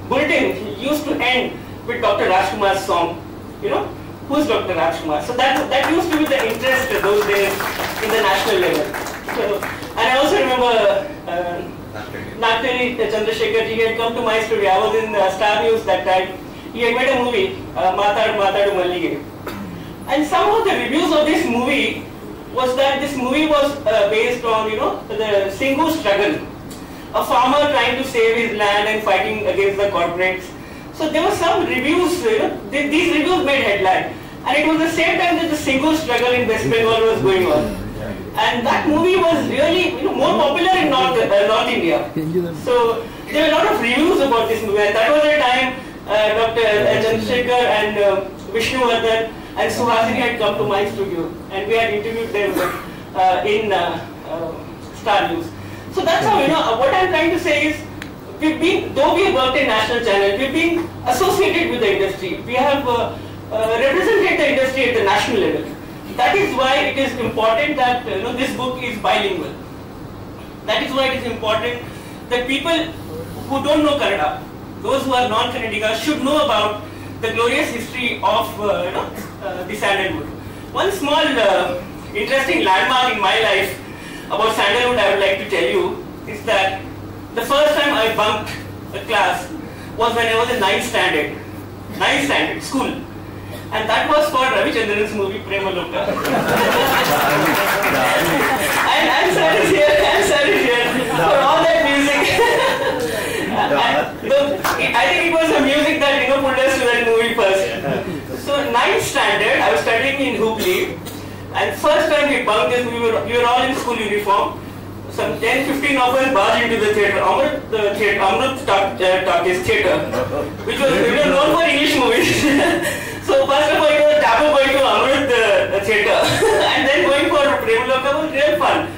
bulletin used to end with Dr. Rajkumar's song. Who's Dr. Rajkumar? So that used to be the interest those days in the national level. So, and I also remember Naktari Chandrasekhar ji had come to my studio. I was in Star News that time. He had made a movie, Matadu Mallige. And some of the reviews of this movie was that this movie was based on, the Singhu struggle. A farmer trying to save his land and fighting against the corporates. So there were some reviews, these reviews made headline. And it was the same time that the Singhu struggle in West Bengal was going on. And that movie was really more popular in North India. So there were a lot of reviews about this movie. And that was the time Dr. Chandrasekhar and Vishnu Vardhan and Suhasini had come to my studio. And we had interviewed them in Star News. So that's how, what I'm trying to say is, though we have worked in national channels, we've been associated with the industry. We have represented the industry at the national level. That is why it is important that this book is bilingual. That is why it is important that people who don't know Kannada, those who are non-Kannadigas, should know about the glorious history of the sandalwood. One small interesting landmark in my life about sandalwood I would like to tell you is that the first time I bunked a class was when I was in 9th standard school. And that was for Ravichandran's movie Prema Loka. And I'm sorry here. I think it was the music that pulled us to that movie first. So 9th standard, I was studying in Hubli, and first time we bunked this, we were all in school uniform. Some 10-15 of us barged into the theatre, Amrut Talkies theatre, which was known for English movies. So first of all, it was taboo going to Amrut theatre, and then going for Premaloka was real fun.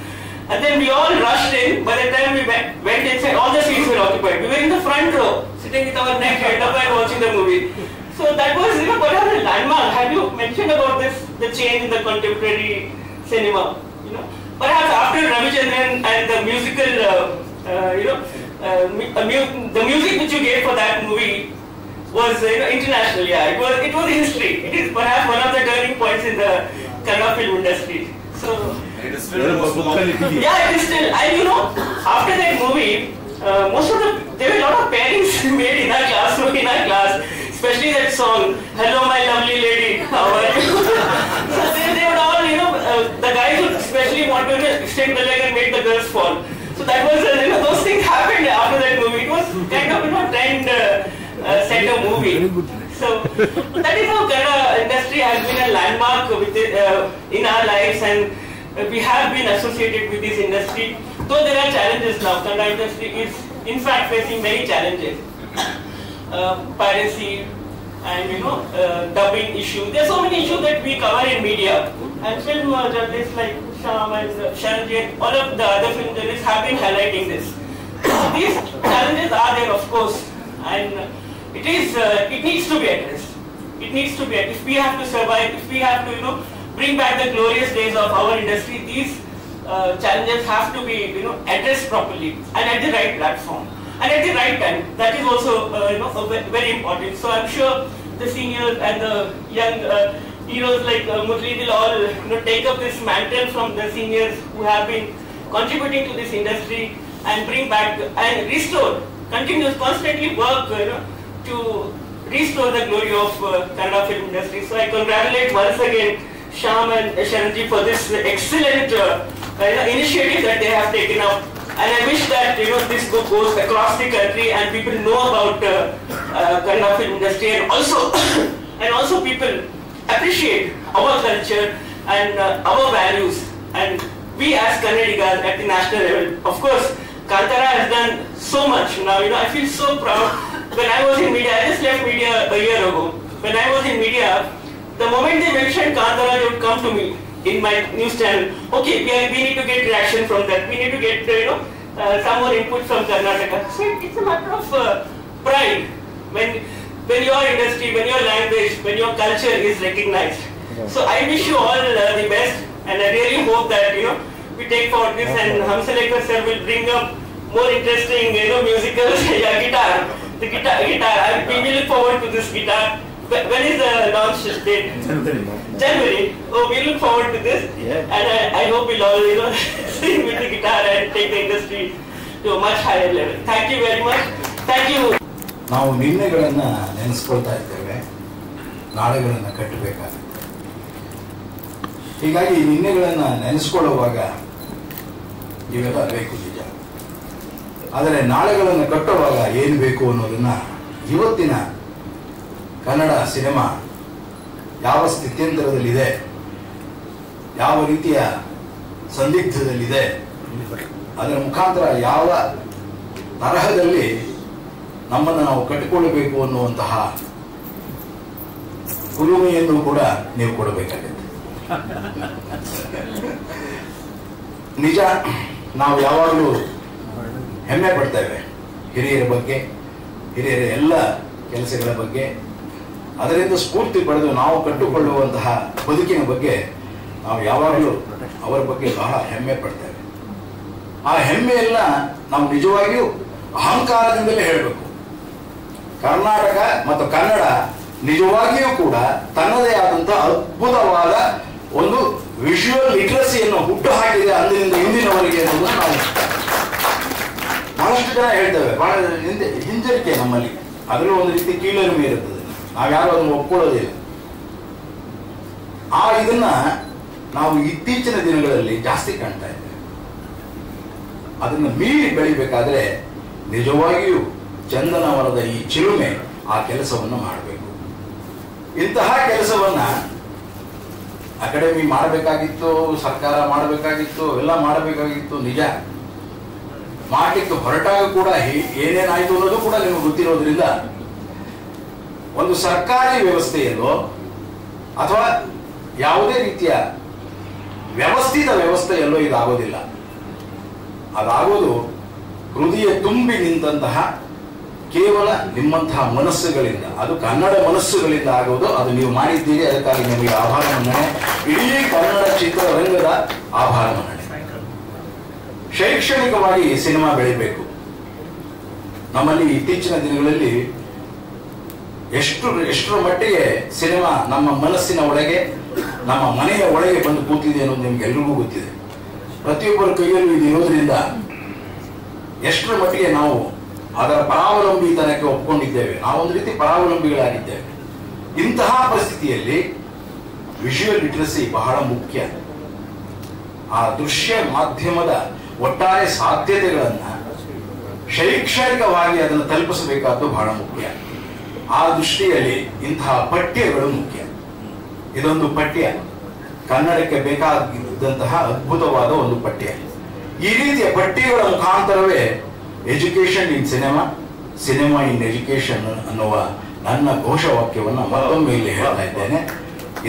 And then we all rushed in. By the time we went inside, all the seats were occupied. We were in the front row, sitting with our neck held up and watching the movie. So that was, perhaps a landmark. Have you mentioned about this, the change in the contemporary cinema? Perhaps after Ravichandran and the musical, the music which you gave for that movie was, international. Yeah, it was history. It is perhaps one of the turning points in the Kannada film industry. So.
It is still
Yeah, it is still. And after that movie, there were a lot of pairings made in our class, especially that song, "Hello My Lovely Lady, How Are You?" So they would all, the guys would especially want to extend the leg and make the girls fall. So that was, those things happened after that movie. It was kind of, trend center movie. So that is how Kannada industry has been a landmark in our lives, and we have been associated with this industry. Though there are challenges now, Kannada industry is in fact facing many challenges. Piracy and dubbing issues. There are so many issues that we cover in media, and film journalists like Shyam and Sharanji and all of the other film journalists have been highlighting this. These challenges are there, of course, and it needs to be addressed. It needs to be addressed. If we have to survive, if we have to bring back the glorious days of our industry, these challenges have to be addressed properly and at the right platform and at the right time. That is also very important. So I'm sure the seniors and the young heroes like Murli will all take up this mantle from the seniors who have been contributing to this industry and bring back and restore, constantly work to restore the glory of Kannada film industry. So I congratulate once again Shyam and Sharanji for this excellent initiative that they have taken up, and I wish that this book goes across the country and people know about Kannada film industry, and also people appreciate our culture and our values, and we as Kannadigas at the national level. Of course, Kantara has done so much now. I feel so proud. When I was in media, I just left media a year ago. When I was in media, the moment they mentioned Kantara, they would come to me in my news channel. Okay, we need to get reaction from that. We need to get some more input from Karnataka. So it's a matter of pride when your industry, when your language, when your culture is recognized. So I wish you all the best, and I really hope that we take forward this, and Hamsalekar sir will bring up more interesting musicals. Yeah, guitar. The guitar. We look forward to this guitar. When is the launch date? January. Oh, we look forward to this, and I hope we'll all sing with the guitar and take the industry to a much higher level. Thank you very much. Thank you.
ನಾವು ನಿನ್ನೆಗಳನ್ನ ನೆನೆಸ್ಕೊಳ್ತಾ ಇದ್ದೇವೆ, ನಾಳೆಗಳನ್ನ ಕಟ್ಟಬೇಕಾಗುತ್ತೆ. ಹೀಗಾಗಿ ನಿನ್ನೆಗಳನ್ನ ನೆನೆಸ್ಕೊಳ್ಳುವಾಗ ಇವೆಲ್ಲ ಬೇಕು ನಿಜ, ಆದರೆ ನಾಳೆಗಳನ್ನು ಕಟ್ಟುವಾಗ ಏನು ಬೇಕು ಅನ್ನೋದನ್ನ ಇವತ್ತಿನ ಕನ್ನಡ ಸಿನಿಮಾ ಯಾವ ಸ್ಥಿತ್ಯಂತರದಲ್ಲಿದೆ, ಯಾವ ರೀತಿಯ ಸಂದಿಗ್ಧದಲ್ಲಿದೆ, ಅದರ ಮುಖಾಂತರ ಯಾವ ತರಹದಲ್ಲಿ ನಮ್ಮನ್ನು ನಾವು ಕಟ್ಟಿಕೊಳ್ಳಬೇಕು ಅನ್ನುವಂತಹ ಉಳುಮೆಯನ್ನು ಕೂಡ ನೀವು ಕೊಡಬೇಕಾಗುತ್ತೆ. ನಿಜ, ನಾವು ಯಾವಾಗಲೂ ಹೆಮ್ಮೆ ಪಡ್ತೇವೆ ಹಿರಿಯರ ಬಗ್ಗೆ, ಹಿರಿಯರ ಎಲ್ಲ ಕೆಲಸಗಳ ಬಗ್ಗೆ, ಅದರಿಂದ ಸ್ಫೂರ್ತಿ ಪಡೆದು ನಾವು ಕಟ್ಟಿಕೊಳ್ಳುವಂತಹ ಬದುಕಿನ ಬಗ್ಗೆ ನಾವು ಯಾವಾಗಲೂ ಅವರ ಬಗ್ಗೆ ಬಹಳ ಹೆಮ್ಮೆ ಪಡ್ತೇವೆ. ಆ ಹೆಮ್ಮೆಯೆಲ್ಲ ನಾವು ನಿಜವಾಗಿಯೂ ಅಹಂಕಾರದಿಂದಲೇ ಹೇಳಬೇಕು. ಕರ್ನಾಟಕ ಮತ್ತು ಕನ್ನಡ ನಿಜವಾಗಿಯೂ ಕೂಡ ತನ್ನದೇ ಆದಂತಹ ಅದ್ಭುತವಾದ ಒಂದು ವಿಜುವಲ್ ಲಿಟ್ರಸಿಯನ್ನು ಹುಟ್ಟು ಹಾಕಿದೆ ಅಂದಿನಿಂದ ಇಂದಿನವರೆಗೆ ಅನ್ನೋದು ನಾವು ಬಹಳಷ್ಟು ಜನ ಹೇಳ್ತೇವೆ. ಬಹಳ ಹಿಂಜರಿಕೆ ನಮ್ಮಲ್ಲಿ, ಅದರಲ್ಲೂ ಒಂದು ರೀತಿ ಕೀಳರಿಮೆ ಇರುತ್ತದೆ, ನಾವ್ಯಾರು ಅದನ್ನು ಒಪ್ಕೊಳ್ಳೋದಿಲ್ಲ. ಇದನ್ನ ನಾವು ಇತ್ತೀಚಿನ ದಿನಗಳಲ್ಲಿ ಜಾಸ್ತಿ ಕಾಣ್ತಾ ಇದ್ದೇವೆ. ಅದನ್ನು ಮೀರಿ ಬೆಳಿಬೇಕಾದ್ರೆ ನಿಜವಾಗಿಯೂ ಚಂದನವನದ ಈ ಚಿಲುಮೆ ಆ ಕೆಲಸವನ್ನು ಮಾಡಬೇಕು. ಇಂತಹ ಕೆಲಸವನ್ನ ಅಕಾಡೆಮಿ ಮಾಡಬೇಕಾಗಿತ್ತು, ಸರ್ಕಾರ ಮಾಡಬೇಕಾಗಿತ್ತು, ಎಲ್ಲ ಮಾಡಬೇಕಾಗಿತ್ತು. ನಿಜ, ಮಾಡಲಿಕ್ಕೆ ಹೊರಟಾಗ ಕೂಡ ಏನೇನಾಯ್ತು ಅನ್ನೋದು ಕೂಡ ನಿಮಗೆ ಗೊತ್ತಿರೋದ್ರಿಂದ ಒಂದು ಸರ್ಕಾರಿ ವ್ಯವಸ್ಥೆಯಲ್ಲೋ ಅಥವಾ ಯಾವುದೇ ರೀತಿಯ ವ್ಯವಸ್ಥಿತ ವ್ಯವಸ್ಥೆಯಲ್ಲೋ ಇದಾಗೋದಿಲ್ಲ. ಅದಾಗೋದು ಹೃದಯ ತುಂಬಿ ನಿಂತಹ ಕೇವಲ ನಿಮ್ಮಂತಹ ಮನಸ್ಸುಗಳಿಂದ, ಅದು ಕನ್ನಡ ಮನಸ್ಸುಗಳಿಂದ ಆಗೋದು. ಅದು ನೀವು ಮಾಡಿದ್ದೀರಿ, ಅದಕ್ಕಾಗಿ ನಿಮಗೆ ಆಭಾರ ಮನ್ನಣೆ, ಇಡೀ ಕನ್ನಡ ಚಿತ್ರರಂಗದ ಆಭಾರ ಮನ್ನಣೆ. ಶೈಕ್ಷಣಿಕವಾಗಿ ಸಿನಿಮಾ ಬೆಳಿಬೇಕು. ನಮ್ಮಲ್ಲಿ ಇತ್ತೀಚಿನ ದಿನಗಳಲ್ಲಿ ಎಷ್ಟರ ಮಟ್ಟಿಗೆ ಸಿನಿಮಾ ನಮ್ಮ ಮನಸ್ಸಿನ ಒಳಗೆ, ನಮ್ಮ ಮನೆಯ ಒಳಗೆ ಬಂದು ಕೂತಿದೆ ಅನ್ನೋದು ನಿಮ್ಗೆ ಎಲ್ರಿಗೂ ಗೊತ್ತಿದೆ. ಪ್ರತಿಯೊಬ್ಬರ ಕೈಯಲ್ಲೂ ಇದು ಇರೋದ್ರಿಂದ ಎಷ್ಟರ ಮಟ್ಟಿಗೆ ನಾವು ಅದರ ಪರಾವಲಂಬಿತನಕ್ಕೆ ಒಪ್ಕೊಂಡಿದ್ದೇವೆ. ನಾವೊಂದು ರೀತಿ ಪರಾವಲಂಬಿಗಳಾಗಿದ್ದೇವೆ. ಇಂತಹ ಪರಿಸ್ಥಿತಿಯಲ್ಲಿ ವಿಜುವಲ್ ಲಿಟರಸಿ ಬಹಳ ಮುಖ್ಯ. ಆ ದೃಶ್ಯ ಮಾಧ್ಯಮದ ಒಟ್ಟಾರೆ ಸಾಧ್ಯತೆಗಳನ್ನ ಶೈಕ್ಷಣಿಕವಾಗಿ ಅದನ್ನು ತಲುಪಿಸಬೇಕಾದ್ದು ಬಹಳ ಮುಖ್ಯ. ಆ ದೃಷ್ಟಿಯಲ್ಲಿ ಇಂತಹ ಪಠ್ಯಗಳು ಮುಖ್ಯ. ಇದೊಂದು ಪಠ್ಯ, ಕನ್ನಡಕ್ಕೆ ಬೇಕಾದಂತಹ ಅದ್ಭುತವಾದ ಒಂದು ಪಠ್ಯ. ಈ ರೀತಿಯ ಪಠ್ಯಗಳ ಮುಖಾಂತರವೇ education in cinema, cinema in education ಅನ್ನುವ ನನ್ನ ಘೋಷವಾಕ್ಯವನ್ನು ಮತ್ತೊಮ್ಮೆ ಇಲ್ಲಿ ಹೇಳ್ತಾ ಇದ್ದೇನೆ.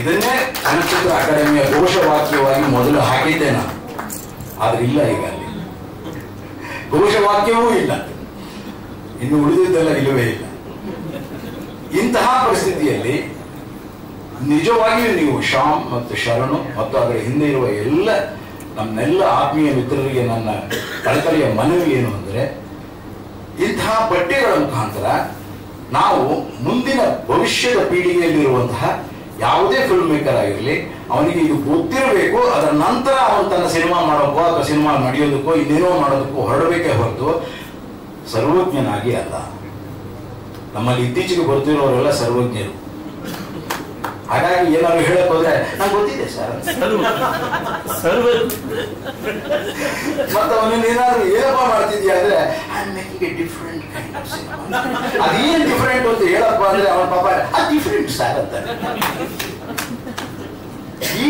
ಇದನ್ನೇ ಚಲನಚಿತ್ರ ಅಕಾಡೆಮಿಯ ಘೋಷವಾಕ್ಯವಾಗಿ ಮೊದಲು ಹಾಕಿದ್ದೆ ನಾನು, ಆದ್ರೆ ಇಲ್ಲ, ಈಗ ಅಲ್ಲಿ ಘೋಷವಾಕ್ಯವೂ ಇಲ್ಲ, ಇನ್ನು ಉಳಿದಿದ್ದೆಲ್ಲ ಇಲ್ಲವೇ ಇಲ್ಲ. ಇಂತಹ ಪರಿಸ್ಥಿತಿಯಲ್ಲಿ ನಿಜವಾಗಿಯೂ ನೀವು ಶ್ಯಾಮ್ ಮತ್ತು ಶರಣು ಮತ್ತು ಅದರ ಹಿಂದೆ ಇರುವ ನಮ್ಮೆಲ್ಲ ಆತ್ಮೀಯ ಮಿತ್ರರಿಗೆ ನನ್ನ ಕಳಕಳಿಯ ಮನವಿ ಏನು ಅಂದರೆ, ಇಂತಹ ಪಠ್ಯಗಳ ಮುಖಾಂತರ ನಾವು ಮುಂದಿನ ಭವಿಷ್ಯದ ಪೀಳಿಗೆಯಲ್ಲಿರುವಂತಹ ಯಾವುದೇ ಫಿಲ್ಮ್ ಮೇಕರ್ ಆಗಿರಲಿ, ಅವನಿಗೆ ಇದು ಗೊತ್ತಿರಬೇಕು. ಅದರ ನಂತರ ಅವನು ತನ್ನ ಸಿನಿಮಾ ಮಾಡೋಕ್ಕೋ ಅಥವಾ ಸಿನಿಮಾ ನಡೆಯೋದಕ್ಕೋ ಇನ್ನೇನೋ ಮಾಡೋದಕ್ಕೋ ಹೊರಡಬೇಕೇ ಹೊರತು ಸರ್ವಜ್ಞನಾಗಿ ಅಲ್ಲ. ನಮ್ಮಲ್ಲಿ ಇತ್ತೀಚೆಗೆ ಬರ್ತಿರೋರೆಲ್ಲ ಸರ್ವಜ್ಞರು. ಹಾಗಾಗಿ ಏನಾದ್ರು ಹೇಳಕ್ ಹೋದ್ರೆ ನಂಗೆ ಗೊತ್ತಿದೆ ಸರ್, ಮತ್ತೆ ಅವನಿಗೆ ಏನಾದ್ರು ಏನಪ್ಪ ಮಾಡ್ತಿದ್ಯಾ ಅಂದ್ರೆ ಡಿಫ್ರೆಂಟ್ ಅದೇನ್ ಡಿಫ್ರೆಂಟ್ ಅಂತ ಹೇಳಪ್ಪ ಅಂದ್ರೆ ಅವನ ಪಾಪ ಡಿಫ್ರೆಂಟ್ ಸರ್ ಅಂತಾನೆ. ಈ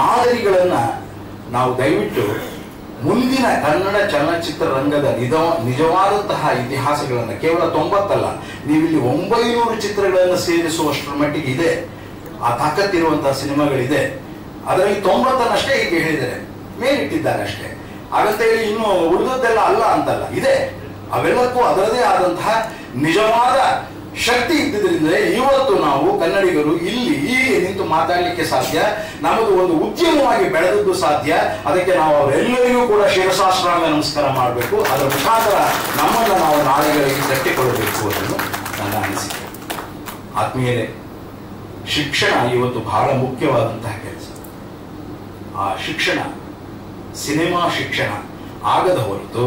ಮಾದರಿಗಳನ್ನ ನಾವು ದಯವಿಟ್ಟು ಮುಂದಿನ ಕನ್ನಡ ಚಲನಚಿತ್ರ ರಂಗದ ನಿಜವಾದಂತಹ ಇತಿಹಾಸಗಳನ್ನ ಕೇವಲ 90 ಅಲ್ಲ, ನೀವಿಲ್ಲಿ 900 ಚಿತ್ರಗಳನ್ನು ಸೇರಿಸುವಷ್ಟರ ಮಟ್ಟಿಗೆ ಇದೆ. ಆ ತಾಕತ್ತಿರುವಂತಹ ಸಿನಿಮಾಗಳಿದೆ. ಅದರಲ್ಲಿ 90 ಈಗ ಹೇಳಿದ್ದಾರೆ, ಮೇಲಿಟ್ಟಿದ್ದಾರೆ ಅಷ್ಟೇ. ಹಾಗಂತ ಹೇಳಿ ಇನ್ನು ಉಳಿದದ್ದೆಲ್ಲ ಅಲ್ಲ ಅಂತಲ್ಲ, ಇದೆ. ಅವೆಲ್ಲಕ್ಕೂ ಅದರದೇ ಆದಂತಹ ನಿಜವಾದ ಶಕ್ತಿ ಇದ್ದಿದ್ದರಿಂದ ಇವತ್ತು ನಾವು ಕನ್ನಡಿಗರು ಇಲ್ಲಿ ಹೀಗೆ ನಿಂತು ಮಾತಾಡಲಿಕ್ಕೆ ಸಾಧ್ಯ. ನಮ್ಮದು ಒಂದು ಉದ್ಯಮವಾಗಿ ಬೆಳೆದದ್ದು ಸಾಧ್ಯ. ಅದಕ್ಕೆ ನಾವು ಅವರೆಲ್ಲರಿಗೂ ಕೂಡ ಶಿರಸಾಷ್ಟಾಂಗ ನಮಸ್ಕಾರ ಮಾಡಬೇಕು. ಅದರ ಮುಖಾಂತರ ನಮ್ಮನ್ನು ನಾವು ನಾಳೆಗಳಿಗೆ ಕಟ್ಟಿಕೊಳ್ಳಬೇಕು ಅನ್ನೋದು ನನ್ನ ಅನಿಸಿಕೆ. ಆತ್ಮೀಯರೇ, ಶಿಕ್ಷಣ ಇವತ್ತು ಬಹಳ ಮುಖ್ಯವಾದಂತಹ ಕೆಲಸ. ಆ ಶಿಕ್ಷಣ ಸಿನಿಮಾ ಶಿಕ್ಷಣ ಆಗದ ಹೊರತು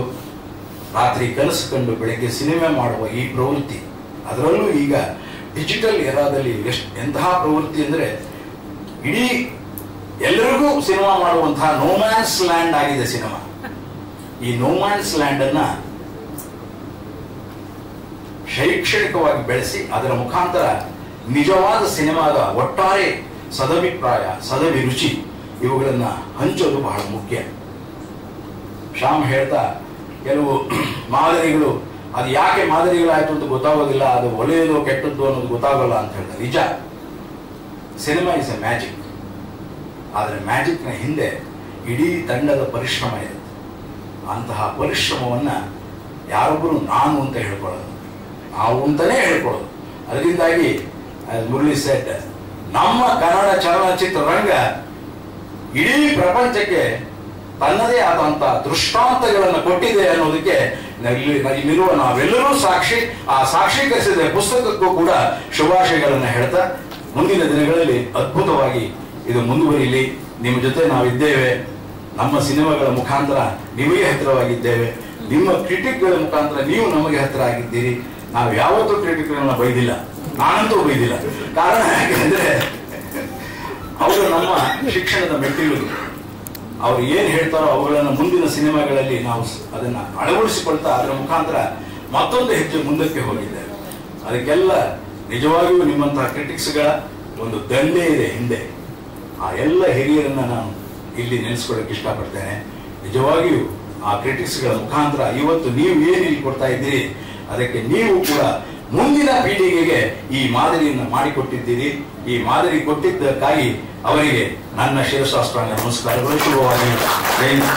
ರಾತ್ರಿ ಕನಸು ಕಂಡು ಬೆಳಗ್ಗೆ ಸಿನಿಮಾ ಮಾಡುವ ಈ ಪ್ರವೃತ್ತಿ, ಅದರಲ್ಲೂ ಈಗ ಡಿಜಿಟಲ್ ಎರಾದಲ್ಲಿ ಎಂತಹ ಪ್ರವೃತ್ತಿ ಅಂದರೆ ಇಡೀ ಎಲ್ಲರಿಗೂ ಸಿನಿಮಾ ಮಾಡುವಂತಹ ನೋಮ್ಯಾನ್ಸ್ ಲ್ಯಾಂಡ್ ಆಗಿದೆ ಸಿನಿಮಾ. ಈ ನೋಮ್ಯಾನ್ಸ್ ಲ್ಯಾಂಡ್ ಅನ್ನ ಶೈಕ್ಷಣಿಕವಾಗಿ ಬೆಳೆಸಿ ಅದರ ಮುಖಾಂತರ ನಿಜವಾದ ಸಿನಿಮಾದ ಒಟ್ಟಾರೆ ಸದಭಿಪ್ರಾಯ, ಸದಭಿರುಚಿ ಇವುಗಳನ್ನ ಹಂಚೋದು ಬಹಳ ಮುಖ್ಯ. ಶ್ಯಾಮ್ ಹೇಳ್ತಾ ಕೆಲವು ಮಾದರಿಗಳು ಅದು ಯಾಕೆ ಮಾದರಿಗಳಾಯ್ತು ಅಂತ ಗೊತ್ತಾಗೋದಿಲ್ಲ, ಅದು ಒಳ್ಳೆಯದು ಕೆಟ್ಟದ್ದು ಅನ್ನೋದು ಗೊತ್ತಾಗಲ್ಲ ಅಂತ ಹೇಳ್ತಾರೆ. ನಿಜ, ಸಿನಿಮಾ ಇಸ್ ಎ ಮ್ಯಾಜಿಕ್. ಆದರೆ ಮ್ಯಾಜಿಕ್ನ ಹಿಂದೆ ಇಡೀ ತಂಡದ ಪರಿಶ್ರಮ ಇದೆ. ಅಂತಹ ಪರಿಶ್ರಮವನ್ನ ಯಾರೊಬ್ಬರು ನಾನು ಅಂತ ಹೇಳ್ಕೊಳ್ಳೋದು, ನಾವು ಅಂತಾನೇ ಹೇಳ್ಕೊಳ್ಳೋದು. ಅದರಿಂದಾಗಿ ಮುರಳಿ ಸೆಟ್, ನಮ್ಮ ಕನ್ನಡ ಚಲನಚಿತ್ರ ರಂಗ ಇಡೀ ಪ್ರಪಂಚಕ್ಕೆ ತನ್ನದೇ ಆದಂತಹ ದೃಷ್ಟಾಂತಗಳನ್ನು ಕೊಟ್ಟಿದೆ ಅನ್ನೋದಕ್ಕೆ ಇಲ್ಲಿರುವ ನಾವೆಲ್ಲರೂ ಸಾಕ್ಷಿ. ಆ ಸಾಕ್ಷೀಕರಿಸಿದ ಪುಸ್ತಕಕ್ಕೂ ಕೂಡ ಶುಭಾಶಯಗಳನ್ನು ಹೇಳ್ತಾ, ಮುಂದಿನ ದಿನಗಳಲ್ಲಿ ಅದ್ಭುತವಾಗಿ ಇದು ಮುಂದುವರಿಯಲಿ. ನಿಮ್ಮ ಜೊತೆ ನಾವಿದ್ದೇವೆ. ನಮ್ಮ ಸಿನಿಮಾಗಳ ಮುಖಾಂತರ ನಿಮಗೆ ಹತ್ತಿರವಾಗಿದ್ದೇವೆ. ನಿಮ್ಮ ಕ್ರಿಟಿಕ್ಗಳ ಮುಖಾಂತರ ನೀವು ನಮಗೆ ಹತ್ತಿರ ಆಗಿದ್ದೀರಿ. ನಾವು ಯಾವತ್ತೂ ಕ್ರಿಟಿಕ್ಗಳನ್ನ ಬೈದಿಲ್ಲ, ನಾನಂತೂ ಬೈದಿಲ್ಲ. ಕಾರಣ ಯಾಕೆಂದ್ರೆ ಅವರು ನಮ್ಮ ಶಿಕ್ಷಣದ ಮೆಟ್ಟಿಲು. ಅವ್ರು ಏನ್ ಹೇಳ್ತಾರೋ ಅವುಗಳನ್ನು ಮುಂದಿನ ಸಿನಿಮಾಗಳಲ್ಲಿ ನಾವು ಅದನ್ನ ಅಳವಡಿಸಿಕೊಳ್ತಾ ಅದರ ಮುಖಾಂತರ ಮತ್ತೊಂದು ಹೆಜ್ಜೆ ಮುಂದಕ್ಕೆ ಹೋಗಿದ್ದೇವೆ. ಅದಕ್ಕೆಲ್ಲ ನಿಜವಾಗಿಯೂ ನಿಮ್ಮಂತಹ ಕ್ರಿಟಿಕ್ಸ್ಗಳ ಒಂದು ದಂಡೆ ಇದೆ ಹಿಂದೆ. ಆ ಎಲ್ಲ ಹಿರಿಯರನ್ನ ನಾನು ಇಲ್ಲಿ ನೆನೆಸ್ಕೊಳ್ಳೋಕೆ ಇಷ್ಟಪಡ್ತೇನೆ. ನಿಜವಾಗಿಯೂ ಆ ಕ್ರಿಟಿಕ್ಸ್ಗಳ ಮುಖಾಂತರ ಇವತ್ತು ನೀವು ಏನು ಇಲ್ಲಿ ಕೊಡ್ತಾ ಇದ್ದೀರಿ ಅದಕ್ಕೆ ನೀವು ಕೂಡ ಮುಂದಿನ ಪೀಳಿಗೆಗೆ ಈ ಮಾದರಿಯನ್ನು ಮಾಡಿಕೊಟ್ಟಿದ್ದೀರಿ. ಈ ಮಾದರಿ ಕೊಟ್ಟಿದ್ದಕ್ಕಾಗಿ ಅವರಿಗೆ ನನ್ನ ಶಿರಸಾಷ್ಟಾಂಗ ನಮಸ್ಕಾರಗಳು. ಶುಭವಾಗಿ. ಜೈ ಹಿಂದ್.